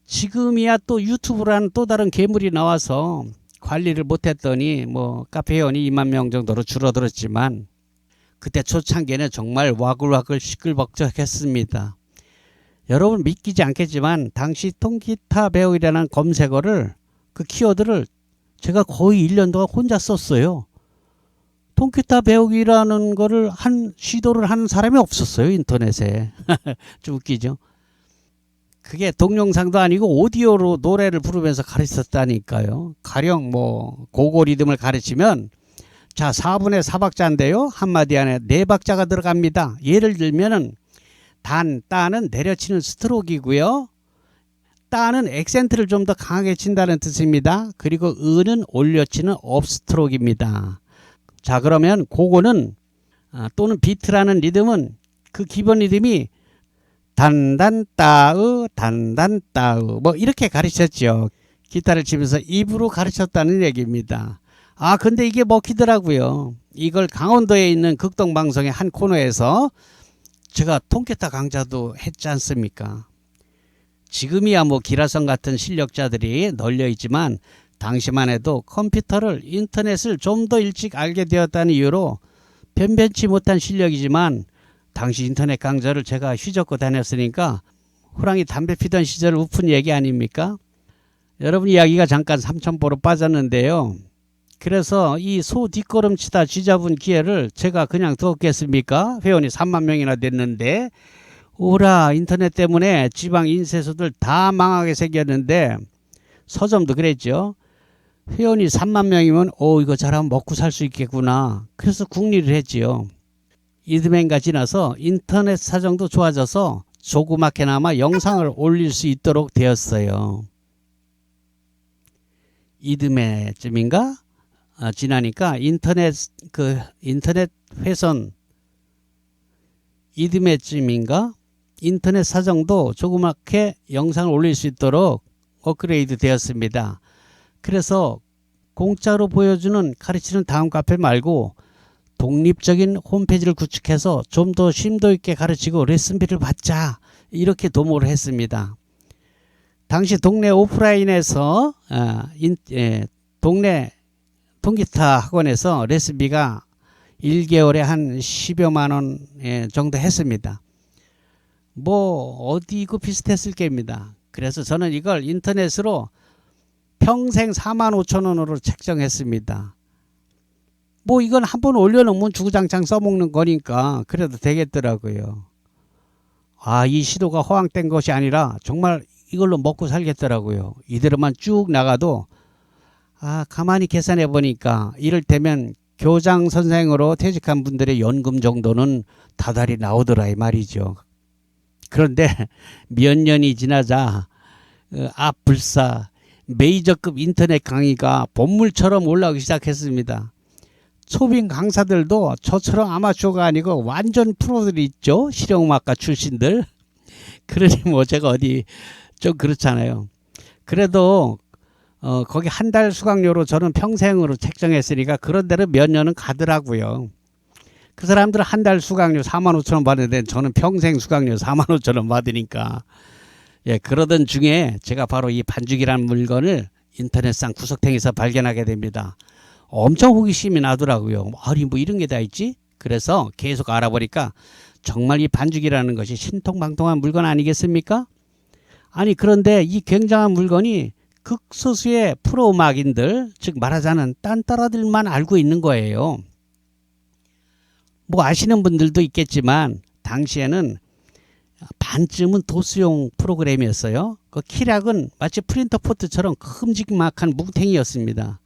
지금이야 또 유튜브라는 또 다른 괴물이 나와서 관리를 못했더니 카페 회원이 2만 명 정도로 줄어들었지만 그때 초창기에는 정말 와글와글 시끌벅적했습니다. 여러분 믿기지 않겠지만 당시 통기타 배우기라는 검색어를 그 키워드를 제가 거의 1년 동안 혼자 썼어요. 통기타 배우기라는 거를 시도를 하는 사람이 없었어요. 인터넷에. 좀 웃기죠. 그게 동영상도 아니고 오디오로 노래를 부르면서 가르쳤다니까요. 가령 뭐 고고 리듬을 가르치면 자 4분의 4박자인데요. 한마디 안에 4박자가 들어갑니다. 예를 들면은 따는 내려치는 스트로크이고요. 따는 액센트를 좀 더 강하게 친다는 뜻입니다. 그리고 은은 올려치는 업스트로크입니다. 자 그러면 그거는 또는 비트라는 리듬은 그 기본 리듬이 단단따으 단단따으 뭐 이렇게 가르쳤죠. 기타를 치면서 입으로 가르쳤다는 얘기입니다. 근데 이게 먹히더라고요. 이걸 강원도에 있는 극동방송의 한 코너에서 제가 통기타 강좌도 했지 않습니까? 지금이야 뭐 기라성 같은 실력자들이 널려 있지만 당시만 해도 컴퓨터를 인터넷을 좀 더 일찍 알게 되었다는 이유로 변변치 못한 실력이지만 당시 인터넷 강좌를 제가 휘젓고 다녔으니까 호랑이 담배 피던 시절 우픈 얘기 아닙니까? 여러분 이야기가 잠깐 삼천포로 빠졌는데요. 그래서 이 소 뒷걸음치다 쥐잡은 기회를 제가 그냥 두었겠습니까? 회원이 3만 명이나 됐는데 오라 인터넷 때문에 지방 인쇄소들 다 망하게 생겼는데 서점도 그랬죠. 회원이 3만 명이면 이거 잘하면 먹고 살 수 있겠구나. 그래서 국리를 했지요. 이듬해가 지나서 인터넷 사정도 좋아져서 조그맣게나마 영상을 올릴 수 있도록 되었어요. 이듬해쯤인가? 지나니까 인터넷 회선 이듬해쯤인가? 인터넷 사정도 조그맣게 영상을 올릴 수 있도록 업그레이드 되었습니다. 그래서 공짜로 보여주는 가르치는 다음 카페 말고 독립적인 홈페이지를 구축해서 좀 더 심도 있게 가르치고 레슨비를 받자 이렇게 도모를 했습니다. 당시 동네 오프라인에서 동네 통기타 학원에서 레슨비가 1개월에 한 10여만 원 정도 했습니다. 뭐 어디고 비슷했을 겁니다. 그래서 저는 이걸 인터넷으로 평생 45,000원으로 책정했습니다. 뭐 이건 한번 올려놓으면 주구장창 써먹는 거니까 그래도 되겠더라고요. 이 시도가 허황된 것이 아니라 정말 이걸로 먹고 살겠더라고요. 이대로만 쭉 나가도 가만히 계산해 보니까 이를테면 교장 선생으로 퇴직한 분들의 연금 정도는 다달이 나오더라 이 말이죠. 그런데 몇 년이 지나자 불사 메이저급 인터넷 강의가 본물처럼 올라오기 시작했습니다. 초빙 강사들도 저처럼 아마추어가 아니고 완전 프로들이 있죠. 실용음악가 출신들. 그러니 뭐 제가 어디 좀 그렇잖아요. 그래도 거기 한 달 수강료로 저는 평생으로 책정했으니까 그런 데는 몇 년은 가더라고요. 그 사람들은 한 달 수강료 45,000원 받는데 저는 평생 수강료 45,000원 받으니까 그러던 중에 제가 바로 이 반죽이라는 물건을 인터넷상 구석탱이에서 발견하게 됩니다. 엄청 호기심이 나더라고요. 아니 뭐 이런 게 다 있지? 그래서 계속 알아보니까 정말 이 반죽이라는 것이 신통방통한 물건 아니겠습니까? 아니 그런데 이 굉장한 물건이 극소수의 프로 음악인들, 즉 말하자면 딴따라들만 알고 있는 거예요. 뭐 아시는 분들도 있겠지만 당시에는 반쯤은 도수용 프로그램이었어요. 그 키락은 마치 프린터 포트처럼 큼직막한 뭉탱이였습니다.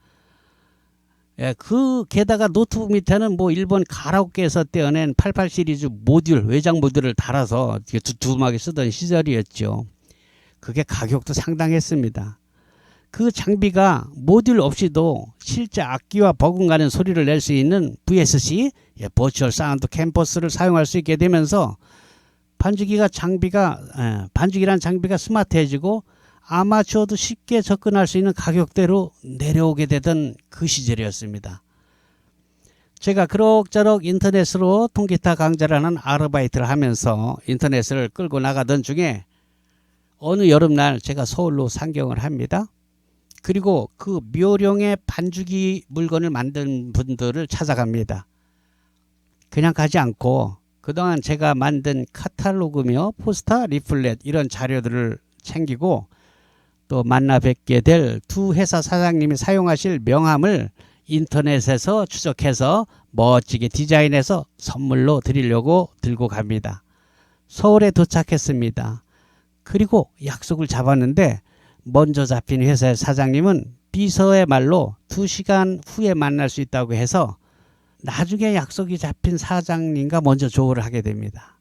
그 게다가 노트북 밑에는 뭐 일본 가라오케에서 떼어낸 88 시리즈 모듈, 외장 모듈을 달아서 두툼하게 쓰던 시절이었죠. 그게 가격도 상당했습니다. 그 장비가 모듈 없이도 실제 악기와 버금가는 소리를 낼 수 있는 VSC, 버추얼 사운드 캠퍼스를 사용할 수 있게 되면서 반죽이란 장비가 스마트해지고 아마추어도 쉽게 접근할 수 있는 가격대로 내려오게 되던 그 시절이었습니다. 제가 그럭저럭 인터넷으로 통기타 강좌를 하는 아르바이트를 하면서 인터넷을 끌고 나가던 중에 어느 여름날 제가 서울로 상경을 합니다. 그리고 그 묘령의 반죽이 물건을 만든 분들을 찾아갑니다. 그냥 가지 않고 그동안 제가 만든 카탈로그며 포스터, 리플렛 이런 자료들을 챙기고 또 만나 뵙게 될 두 회사 사장님이 사용하실 명함을 인터넷에서 추적해서 멋지게 디자인해서 선물로 드리려고 들고 갑니다. 서울에 도착했습니다. 그리고 약속을 잡았는데 먼저 잡힌 회사의 사장님은 비서의 말로 2시간 후에 만날 수 있다고 해서 나중에 약속이 잡힌 사장님과 먼저 조율을 하게 됩니다.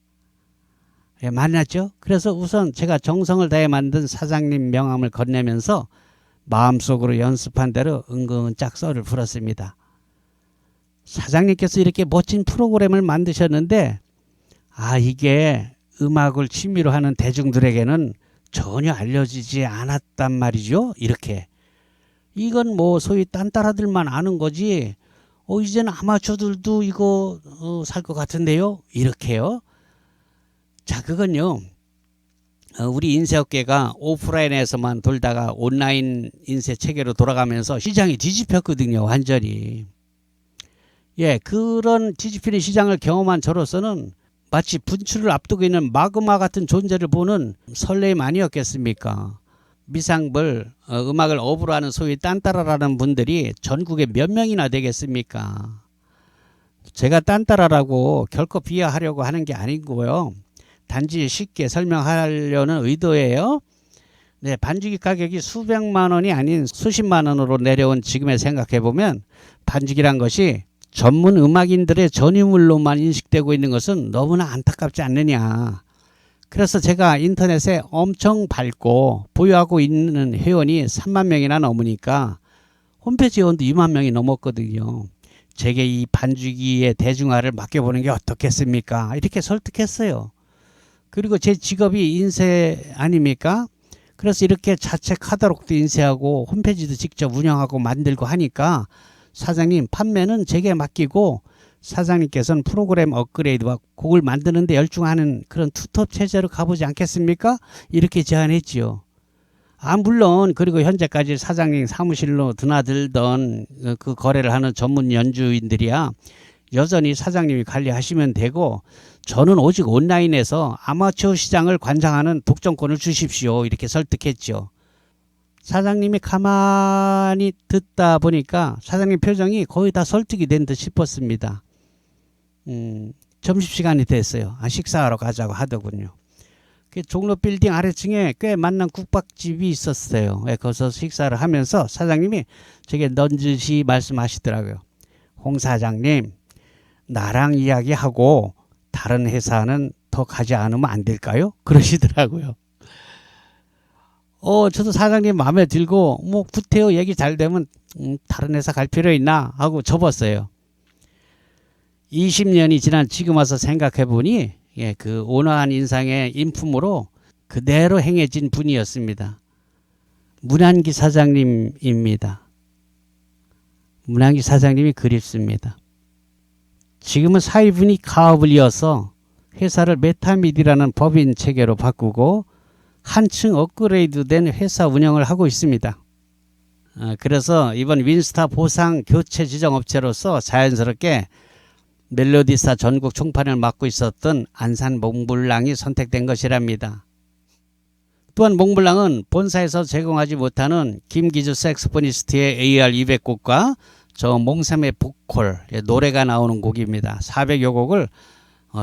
예, 만났죠. 그래서 우선 제가 정성을 다해 만든 사장님 명함을 건네면서 마음속으로 연습한 대로 은근짝 썰을 풀었습니다. 사장님께서 이렇게 멋진 프로그램을 만드셨는데 이게 음악을 취미로 하는 대중들에게는 전혀 알려지지 않았단 말이죠. 이렇게. 이건 뭐 소위 딴따라들만 아는 거지 이제는 아마추어들도 이거 살 것 같은데요. 이렇게요. 자, 그건요. 우리 인쇄업계가 오프라인에서만 돌다가 온라인 인쇄 체계로 돌아가면서 시장이 뒤집혔거든요. 완전히. 예, 그런 뒤집히는 시장을 경험한 저로서는 마치 분출을 앞두고 있는 마그마 같은 존재를 보는 설레임 아니었겠습니까? 미상불 음악을 업으로 하는 소위 딴따라라는 분들이 전국에 몇 명이나 되겠습니까? 제가 딴따라라고 결코 비하하려고 하는 게 아니고요. 단지 쉽게 설명하려는 의도예요. 네, 반죽이 가격이 수백만 원이 아닌 수십만 원으로 내려온 지금에 생각해보면 반죽이란 것이 전문 음악인들의 전유물로만 인식되고 있는 것은 너무나 안타깝지 않느냐. 그래서 제가 인터넷에 엄청 밝고 보유하고 있는 회원이 3만 명이나 넘으니까 홈페이지 회원도 2만 명이 넘었거든요. 제게 이 반죽이의 대중화를 맡겨보는 게 어떻겠습니까? 이렇게 설득했어요. 그리고 제 직업이 인쇄 아닙니까? 그래서 이렇게 자체 카탈로그도 인쇄하고 홈페이지도 직접 운영하고 만들고 하니까 사장님 판매는 제게 맡기고 사장님께서는 프로그램 업그레이드와 곡을 만드는 데 열중하는 그런 투톱 체제로 가보지 않겠습니까? 이렇게 제안했지요. 물론 그리고 현재까지 사장님 사무실로 드나들던 그 거래를 하는 전문 연주인들이야 여전히 사장님이 관리하시면 되고 저는 오직 온라인에서 아마추어 시장을 관장하는 독점권을 주십시오. 이렇게 설득했죠. 사장님이 가만히 듣다 보니까 사장님 표정이 거의 다 설득이 된 듯 싶었습니다. 점심시간이 됐어요. 식사하러 가자고 하더군요. 그 종로 빌딩 아래층에 꽤 만난 국밥집이 있었어요. 거기서 식사를 하면서 사장님이 제게 넌지시 말씀하시더라고요. 홍 사장님, 나랑 이야기하고 다른 회사는 더 가지 않으면 안 될까요? 그러시더라고요. 저도 사장님 마음에 들고 뭐 구태여 얘기 잘 되면 다른 회사 갈 필요 있나 하고 접었어요. 20년이 지난 지금 와서 생각해 보니 그 온화한 인상의 인품으로 그대로 행해진 분이었습니다. 문한기 사장님입니다. 문한기 사장님이 그립습니다. 지금은 사위분이 가업을 이어서 회사를 메타미디라는 법인 체계로 바꾸고 한층 업그레이드된 회사 운영을 하고 있습니다. 그래서 이번 윈스타 보상 교체 지정업체로서 자연스럽게 멜로디스타 전국 총판을 맡고 있었던 안산 몽블랑이 선택된 것이랍니다. 또한 몽블랑은 본사에서 제공하지 못하는 김기주 색소포니스트의 AR 200곡과 저 몽샘의 보컬 노래가 나오는 곡입니다. 400여 곡을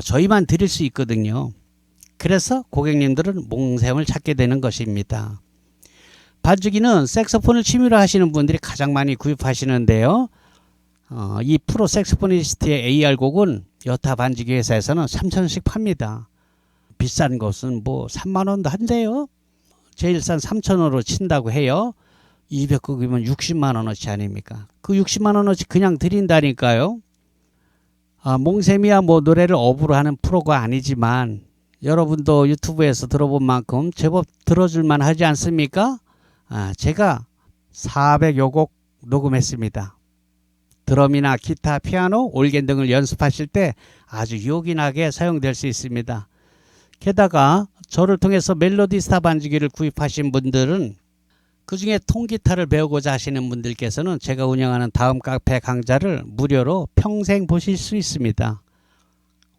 저희만 드릴 수 있거든요. 그래서 고객님들은 몽샘을 찾게 되는 것입니다. 반주기는 색소폰을 취미로 하시는 분들이 가장 많이 구입하시는데요. 이 프로 색소포니스트의 AR 곡은 여타 반주기 회사에서는 3,000원씩 팝니다. 비싼 것은 뭐 3만 원도 한대요. 제일 싼 3,000원으로 친다고 해요. 200곡이면 60만 원어치 아닙니까? 그 60만 원어치 그냥 드린다니까요. 몽샘이야 뭐 노래를 업으로 하는 프로가 아니지만 여러분도 유튜브에서 들어본 만큼 제법 들어줄만 하지 않습니까? 제가 400여 곡 녹음했습니다. 드럼이나 기타, 피아노, 올겐 등을 연습하실 때 아주 요긴하게 사용될 수 있습니다. 게다가 저를 통해서 멜로디스타 반주기를 구입하신 분들은 그 중에 통기타를 배우고자 하시는 분들께서는 제가 운영하는 다음 카페 강좌를 무료로 평생 보실 수 있습니다.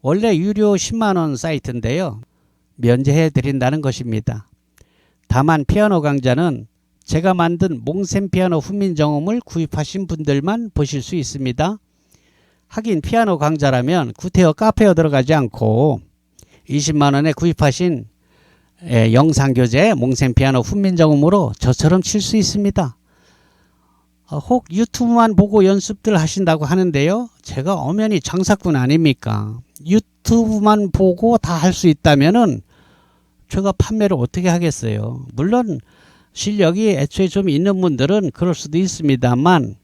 원래 유료 10만원 사이트인데요. 면제해 드린다는 것입니다. 다만 피아노 강좌는 제가 만든 몽셈 피아노 훈민정음을 구입하신 분들만 보실 수 있습니다. 하긴 피아노 강좌라면 구태여 카페에 들어가지 않고 20만원에 구입하신 영상교재 몽셈 피아노 훈민정음으로 저처럼 칠 수 있습니다. 혹 유튜브만 보고 연습들 하신다고 하는데요. 제가 엄연히 장사꾼 아닙니까? 유튜브만 보고 다 할 수 있다면은 제가 판매를 어떻게 하겠어요? 물론 실력이 애초에 좀 있는 분들은 그럴 수도 있습니다만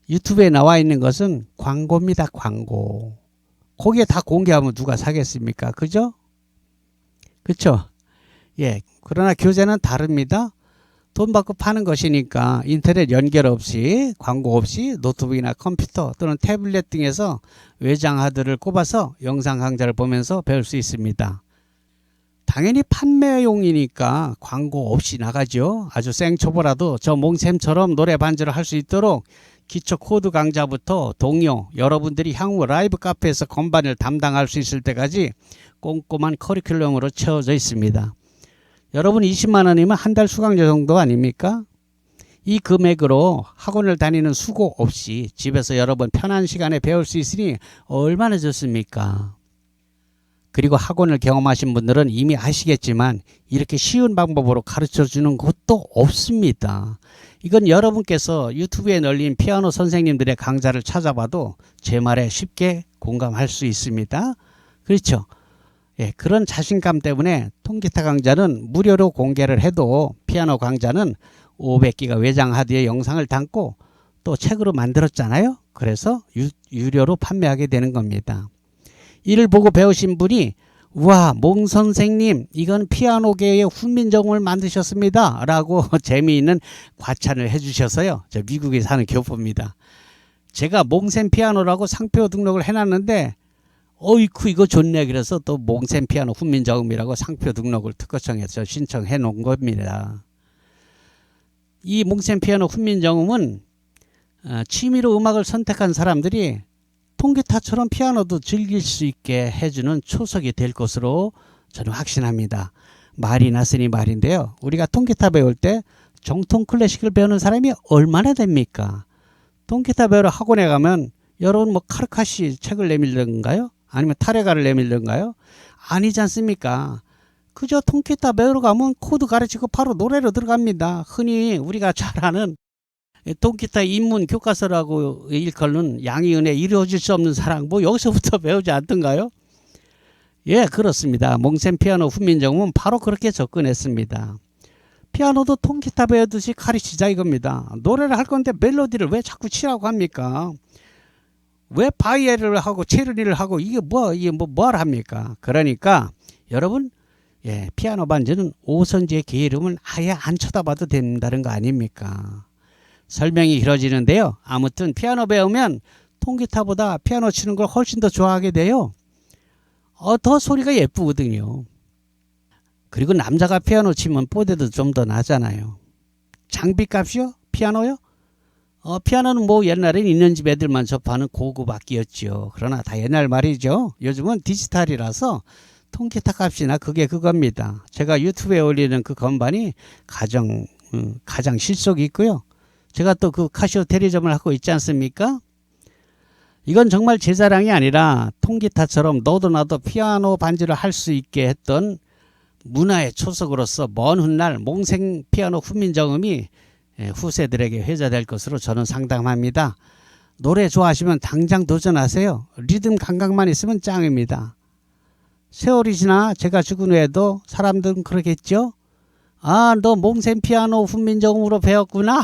유튜브에 나와 있는 것은 광고입니다. 광고. 거기에 다 공개하면 누가 사겠습니까? 그죠? 그쵸? 예. 그러나 교재는 다릅니다. 돈 받고 파는 것이니까 인터넷 연결 없이 광고 없이 노트북이나 컴퓨터 또는 태블릿 등에서 외장 하드를 꼽아서 영상 강좌를 보면서 배울 수 있습니다. 당연히 판매용이니까 광고 없이 나가죠. 아주 생초보라도 저 몽셈처럼 노래 반주를 할 수 있도록 기초 코드 강좌부터 동요, 여러분들이 향후 라이브 카페에서 건반을 담당할 수 있을 때까지 꼼꼼한 커리큘럼으로 채워져 있습니다. 여러분 20만 원이면 한 달 수강료 정도 아닙니까? 이 금액으로 학원을 다니는 수고 없이 집에서 여러분 편한 시간에 배울 수 있으니 얼마나 좋습니까? 그리고 학원을 경험하신 분들은 이미 아시겠지만 이렇게 쉬운 방법으로 가르쳐주는 것도 없습니다. 이건 여러분께서 유튜브에 널린 피아노 선생님들의 강좌를 찾아봐도 제 말에 쉽게 공감할 수 있습니다. 그렇죠? 예, 그런 자신감 때문에 통기타 강좌는 무료로 공개를 해도 피아노 강좌는 500기가 외장 하드에 영상을 담고 또 책으로 만들었잖아요. 그래서 유료로 판매하게 되는 겁니다. 이를 보고 배우신 분이 와, 몽 선생님 이건 피아노계의 훈민정음을 만드셨습니다 라고 재미있는 과찬을 해주셔서요. 저 미국에 사는 교포입니다. 제가 몽셈 피아노라고 상표 등록을 해놨는데 어이쿠 이거 좋네 그래서 또 몽셈 피아노 훈민정음이라고 상표 등록을 특허청에서 신청해 놓은 겁니다. 이 몽셈 피아노 훈민정음은 취미로 음악을 선택한 사람들이 통기타처럼 피아노도 즐길 수 있게 해주는 초석이 될 것으로 저는 확신합니다. 말이 났으니 말인데요. 우리가 통기타 배울 때 정통 클래식을 배우는 사람이 얼마나 됩니까? 통기타 배우러 학원에 가면 여러분 뭐 카르카시 책을 내밀던가요? 아니면 타레가를 내밀던가요? 아니지 않습니까? 그저 통기타 배우러 가면 코드 가르치고 바로 노래로 들어갑니다. 흔히 우리가 잘 아는 통기타 입문 교과서라고 일컬는 양희은의 이루어질 수 없는 사랑 뭐 여기서부터 배우지 않던가요? 예, 그렇습니다. 몽셈 피아노 훈민정음은 바로 그렇게 접근했습니다. 피아노도 통기타 배우듯이 가르치자 이겁니다. 노래를 할 건데 멜로디를 왜 자꾸 치라고 합니까? 왜 바이엘을 하고 체르니를 하고 이게 뭘 합니까? 그러니까 여러분 예, 피아노 반주는 오선지의 게으름을 아예 안 쳐다봐도 된다는 거 아닙니까? 설명이 길어지는데요. 아무튼 피아노 배우면 통기타보다 피아노 치는 걸 훨씬 더 좋아하게 돼요. 더 소리가 예쁘거든요. 그리고 남자가 피아노 치면 뽀대도 좀 더 나잖아요. 장비값이요? 피아노요? 피아노는 뭐 옛날엔 있는 집 애들만 접하는 고급 악기였죠. 그러나 다 옛날 말이죠. 요즘은 디지털이라서 통기타 값이나 그게 그겁니다. 제가 유튜브에 올리는 그 건반이 가장 실속이 있고요. 제가 또 그 카시오 대리점을 하고 있지 않습니까? 이건 정말 제 자랑이 아니라 통기타처럼 너도 나도 피아노 반주를 할 수 있게 했던 문화의 초석으로서 먼 훗날 몽셈 피아노 훈민정음이 후세들에게 회자될 것으로 저는 상담합니다. 노래 좋아하시면 당장 도전하세요. 리듬 감각만 있으면 짱입니다. 세월이 지나 제가 죽은 후에도 사람들은 그러겠죠? 아, 너 몽셈 피아노 훈민정음으로 배웠구나.